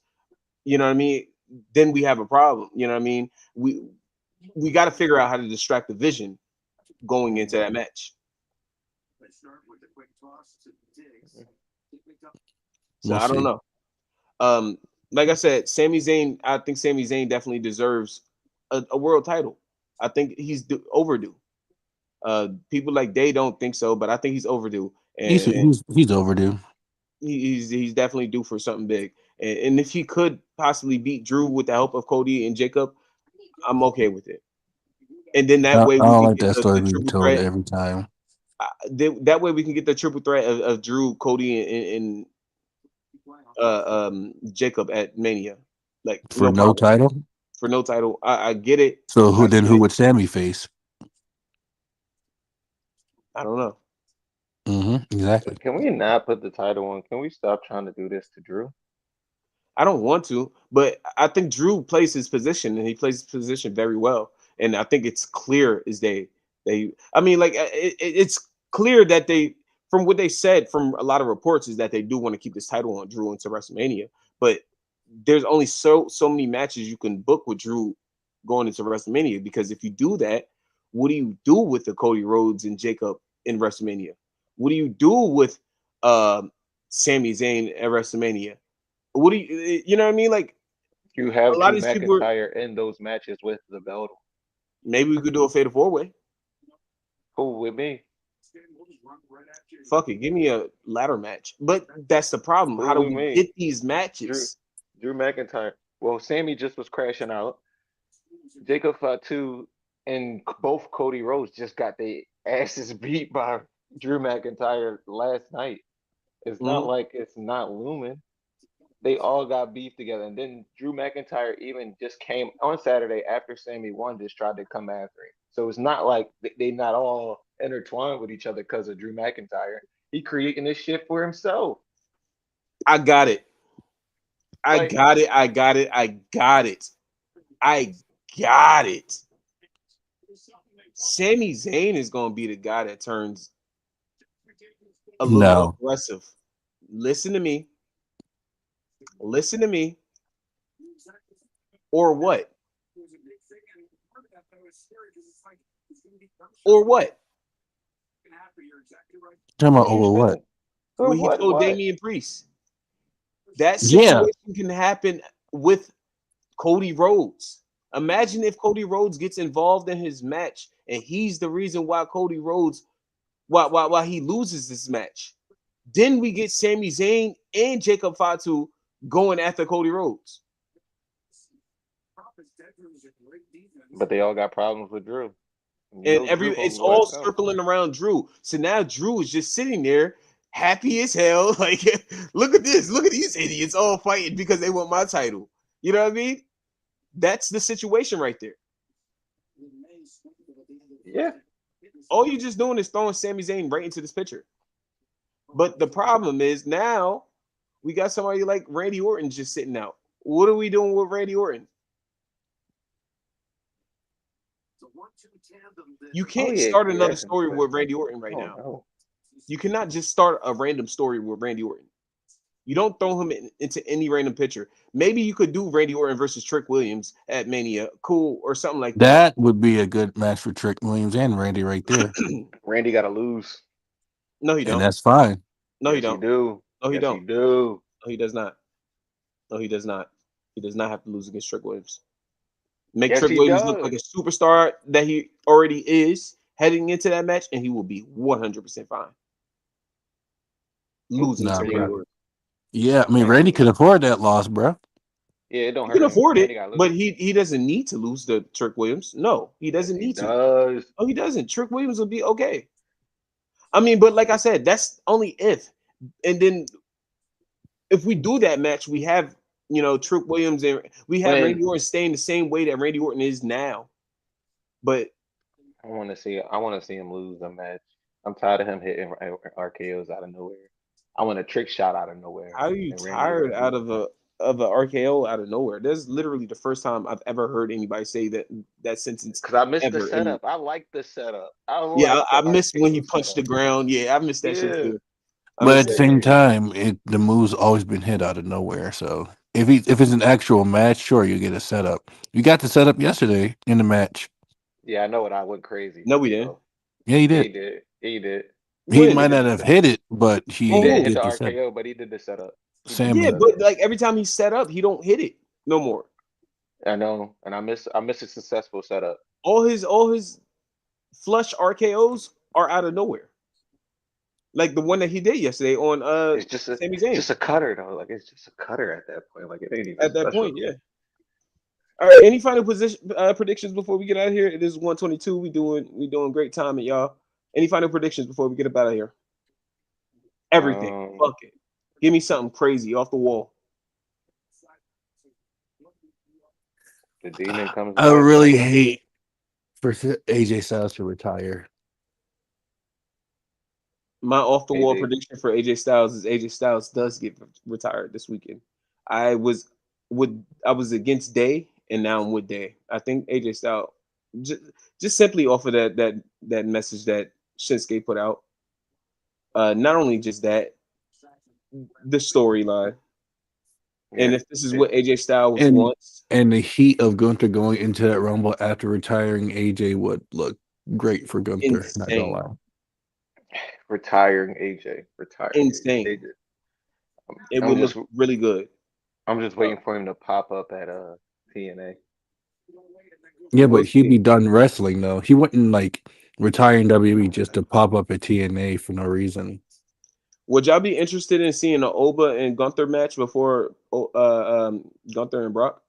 You know what I mean? Then we have a problem. You know what I mean? We got to figure out how to distract the Vision going into that match. So we'll I don't see. know. Like I said, Sami Zayn. I think Sami Zayn definitely deserves a world title. I think he's overdue. People like they don't think so, but I think he's overdue, and He's overdue. he's definitely due for something big. And if he could possibly beat Drew with the help of Cody and Jacob, I'm okay with it. And then that way I we don't can like get that story the being triple told threat. every time That way we can get the triple threat of Drew, Cody, and Jacob at Mania. Like for no no problem title. for no title. I get it. So I get who it. would Sammy face? I don't know. Exactly. Can we not put the title on? Can we stop trying to do this to Drew? I don't want to, but I think Drew plays his position and he plays his position very well. And I think it's clear is they. I mean, like it's clear that they, from what they said from a lot of reports, is that they do want to keep this title on Drew into WrestleMania. But there's only so many matches you can book with Drew going into WrestleMania, because if you do that, what do you do with the Cody Rhodes and Jacob in WrestleMania? What do you do with Sami Zayn at WrestleMania? What do you know what I mean? Like You a have lot of Drew these people McIntyre in those matches with the belt. maybe we could do a fatal four way. Cool with me. Fuck it, give me a ladder match. But that's the problem. How Cool do with we me. get these Drew matches? Drew McIntyre. Well, Sammy just was crashing out. Jacob Fatu and both Cody Rhodes just got their asses beat by Drew McIntyre last night. It's not Mhm. like it's not looming. They all got beef together. And then Drew McIntyre even just came on Saturday after Sammy won, just tried to come after him. So it's not like they not all intertwined with each other because of Drew McIntyre. He creating this shit for himself. I got it. I Like, got it. I got it. I got it. I got it. Sami Zayn is gonna be the guy that turns a little No, aggressive. Listen to me. Listen to me. Or what? Or what? talking what about are you over what? saying? So What he told what? Damian Priest. That Yeah, situation can happen with Cody Rhodes. Imagine if Cody Rhodes gets involved in his match and he's the reason why Cody Rhodes why he loses this match. Then we get Sami Zayn and Jacob Fatu going after Cody Rhodes. But they all got problems with Drew. You And know Drew gonna it's go all after him. circling around Drew. So now Drew is just sitting there, happy as hell. Like, look at this, look at these idiots all fighting because they want my title. You know what I mean? That's the situation right there. Yeah. All you're just doing is throwing Sami Zayn right into this picture. But the problem is now we got somebody like Randy Orton just sitting out. What are we doing with Randy Orton? You Oh can't yeah, start another yes. story with Randy Orton right Oh now. no. You cannot just start a random story with Randy Orton. You don't throw him into any random picture. Maybe you could do Randy Orton versus Trick Williams at Mania, cool, or something like that. That would be a good match for Trick Williams and Randy right there, Randy gotta lose. No, he and don't. that's fine. No, he Yes, he don't. do. No, he Yes, he don't. do. No, he does not. No, he does not. He does not have to lose against Trick Williams. Make Yes, Trick he Williams look does. like a superstar that he already is heading into that match, and he will be 100% fine. Losing Nah, to Randy Randy got. bro. Orton. Yeah, I mean Randy. Randy could afford that loss, bro. Yeah, it don't He can hurt him. afford Randy it, got to but lose. he doesn't need to lose to Trick Williams. No, he Yes, doesn't he need to. does. Oh, he doesn't. Trick Williams will be okay. I mean, but like I said, that's only if. And then if we do that match, we have Trick Williams and we have When Randy Orton staying the same way that Randy Orton is now. But I want to see him lose a match. I'm tired of him hitting RKO's out of nowhere. I want a trick shot out of nowhere, how are you and Randy tired Orton out lose. of a RKO out of nowhere? That's literally the first time I've ever heard anybody say that sentence Because I missed the ever. And setup. I like the setup. I yeah, like the I missed when he RKO punched the setup. ground. Yeah, I missed that shit Yeah. too. I But missed at the that. same time, the move's always been hit out of nowhere. So if it's an actual match, sure you get a setup. You got the setup yesterday in the match. Yeah, I know it. I went crazy. No, we didn't. So Yeah, he yeah, did. he did. Yeah, he did. He He When? might did not the have setup. hit it, but He On he didn't who? hit did the the setup. RKO, but he did the setup. He did the Yeah, Sammy. setup. but like every time he set up, he don't hit it no more. I know, and I miss a successful setup. All his flush RKO's are out of nowhere. Like the one that he did yesterday on Sami Zayn. Just a cutter though. Like it's just a cutter at that point. Like it ain't even At that special. point, yeah. All right. Any final position predictions before we get out of here? It is 122. We doing great timing, y'all. Any final predictions before we get up out of here? Everything. Um, Fuck it. Give me something crazy off the wall. the demon comes I back. really hate for AJ Styles to retire. My off the wall AJ. prediction for AJ Styles is AJ Styles does get retired this weekend. I was I was against Day, and now I'm with Day. I think AJ Styles just simply off of that message that Shinsuke put out. Not only just that, the storyline, and Yeah. if this is what AJ Styles And wants, and the heat of Gunther going into that Rumble after retiring AJ would look great for Gunther. Not gonna insane, lie. Retiring AJ. Retiring insane. AJ. It I'm would look just really good. I'm just waiting for him to pop up at TNA. Yeah, We'll but he'd see. be done wrestling though. He wouldn't like retire in WWE just to pop up at TNA for no reason. Would y'all be interested in seeing an Oba and Gunther match before Gunther and Brock?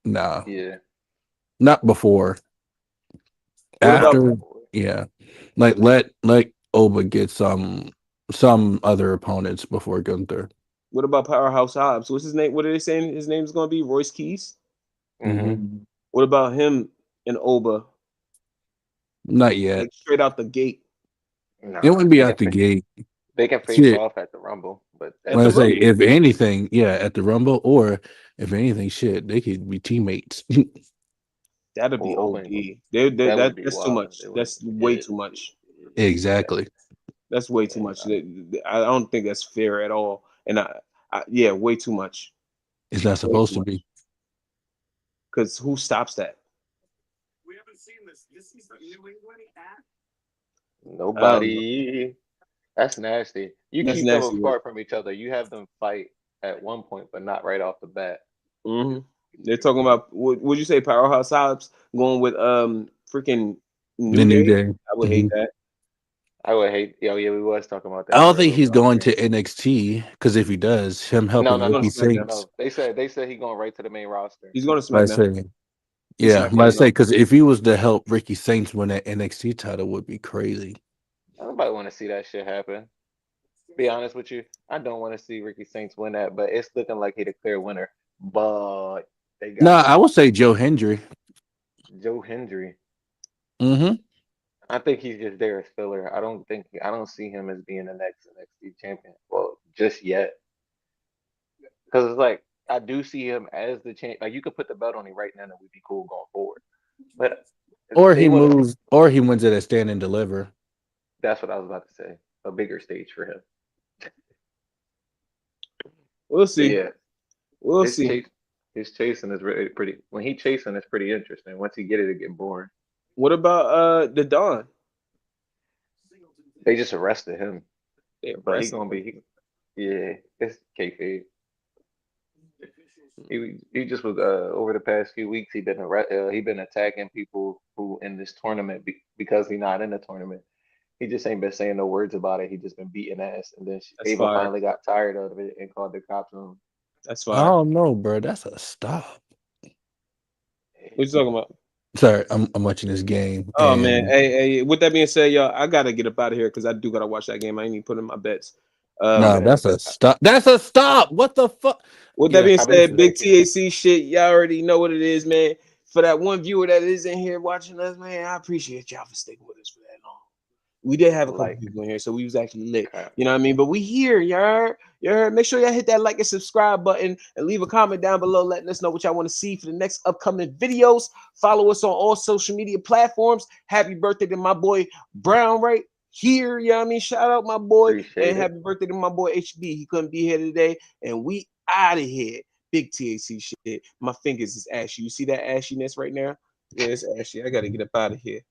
Nah, Yeah. not before. What about After, yeah, like let Oba get some other opponents before Gunther. Powerhouse Hobbs? What's his name? What are they saying his name's going to be? Royce Keys? Mm-hmm. What about him and Oba? Not yet. Like straight out the gate It Nah, wouldn't be out the gate. they can face Shit. off at the Rumble, but at When the I say, Rumble? if anything, yeah, at the Rumble, or if anything, shit, they could be teammates. That'd be or Owen. OD. That would be That's too wild. much. They would, That's way yeah, too much. Exactly. That's way too yeah, much. I don't think that's fair at all. And yeah, way too much. It's not Way supposed too to much. be. Because who stops that? nobody. That's nasty. You That's keep them nasty work. apart from each other. You have them fight at one point, but not right off the bat. hmm They're talking about what would you say, Powerhouse Hobbs going with freaking The New New Day? Day. I would hate that. I would hate. Yo, yeah, we was talking about I that don't for a think little he's bit off going screen. to NXT because if he does, him No, helping no, He's going no, to Ricky SmackDown. Saints. no. They said he going right to the main roster. He's going to I SmackDown. say, He's yeah, but SmackDown I say though. because if he was to help Ricky Saints win that NXT title, would be crazy. Nobody want to see that shit happen. Be honest with you, I don't want to see Ricky Saints win that, but it's looking like he the clear winner. But they No, got I would say Joe Hendry. Joe Hendry. Mm-hmm. I think he's just there as filler. I don't see him as being the next NXT champion. Well, just yet, because it's like I do see him as the champ. Like you could put the belt on him right now, and it would be cool going forward. But Or they he want to. moves, or he wins it at Stand and Deliver. That's what I was about to say. A bigger stage for him. We'll But see. yeah, We'll his see. chase, his chasing is really pretty. When he chasing, it's pretty interesting. Once he get it, it get boring. What about the Don? They just arrested him, They but he arrested gonna him. be. Yeah, it's kayfabe. He just was over the past few weeks he been attacking people who in this tournament because he not in the tournament. He just ain't been saying no words about it. He just been beating ass, and then That's Ava fire. finally got tired of it and called the cops on That's I fire. don't know, bro. That's a stop. What you him. talking about? Sorry, I'm watching this game, Oh man, and hey. With that being said, y'all, I gotta get up out of here because I do gotta watch that game. I ain't even put in my bets. I'm Um, no, gonna that's a stop. That's a stop. What the fuck? with that Yeah, being I've been said, listen. big thinking. TAC shit. Y'all already know what it is, man. For that one viewer that is in here watching us, man, I appreciate y'all for sticking with us for that long. We did have a couple Like people in here, so we was actually lit. crap. You know what I mean? But we here, y'all. Y'all make sure y'all hit that like and subscribe button and leave a comment down below letting us know what y'all want to see for the next upcoming videos. Follow us on all social media platforms. Happy birthday to my boy Brown right here. You know what I mean? Shout out my boy. And Appreciate it. happy birthday to my boy HB. He couldn't be here today. And we out of here. Big TAC shit. My fingers is ashy. You see that ashiness right now? Yeah, it's ashy. I gotta get up out of here.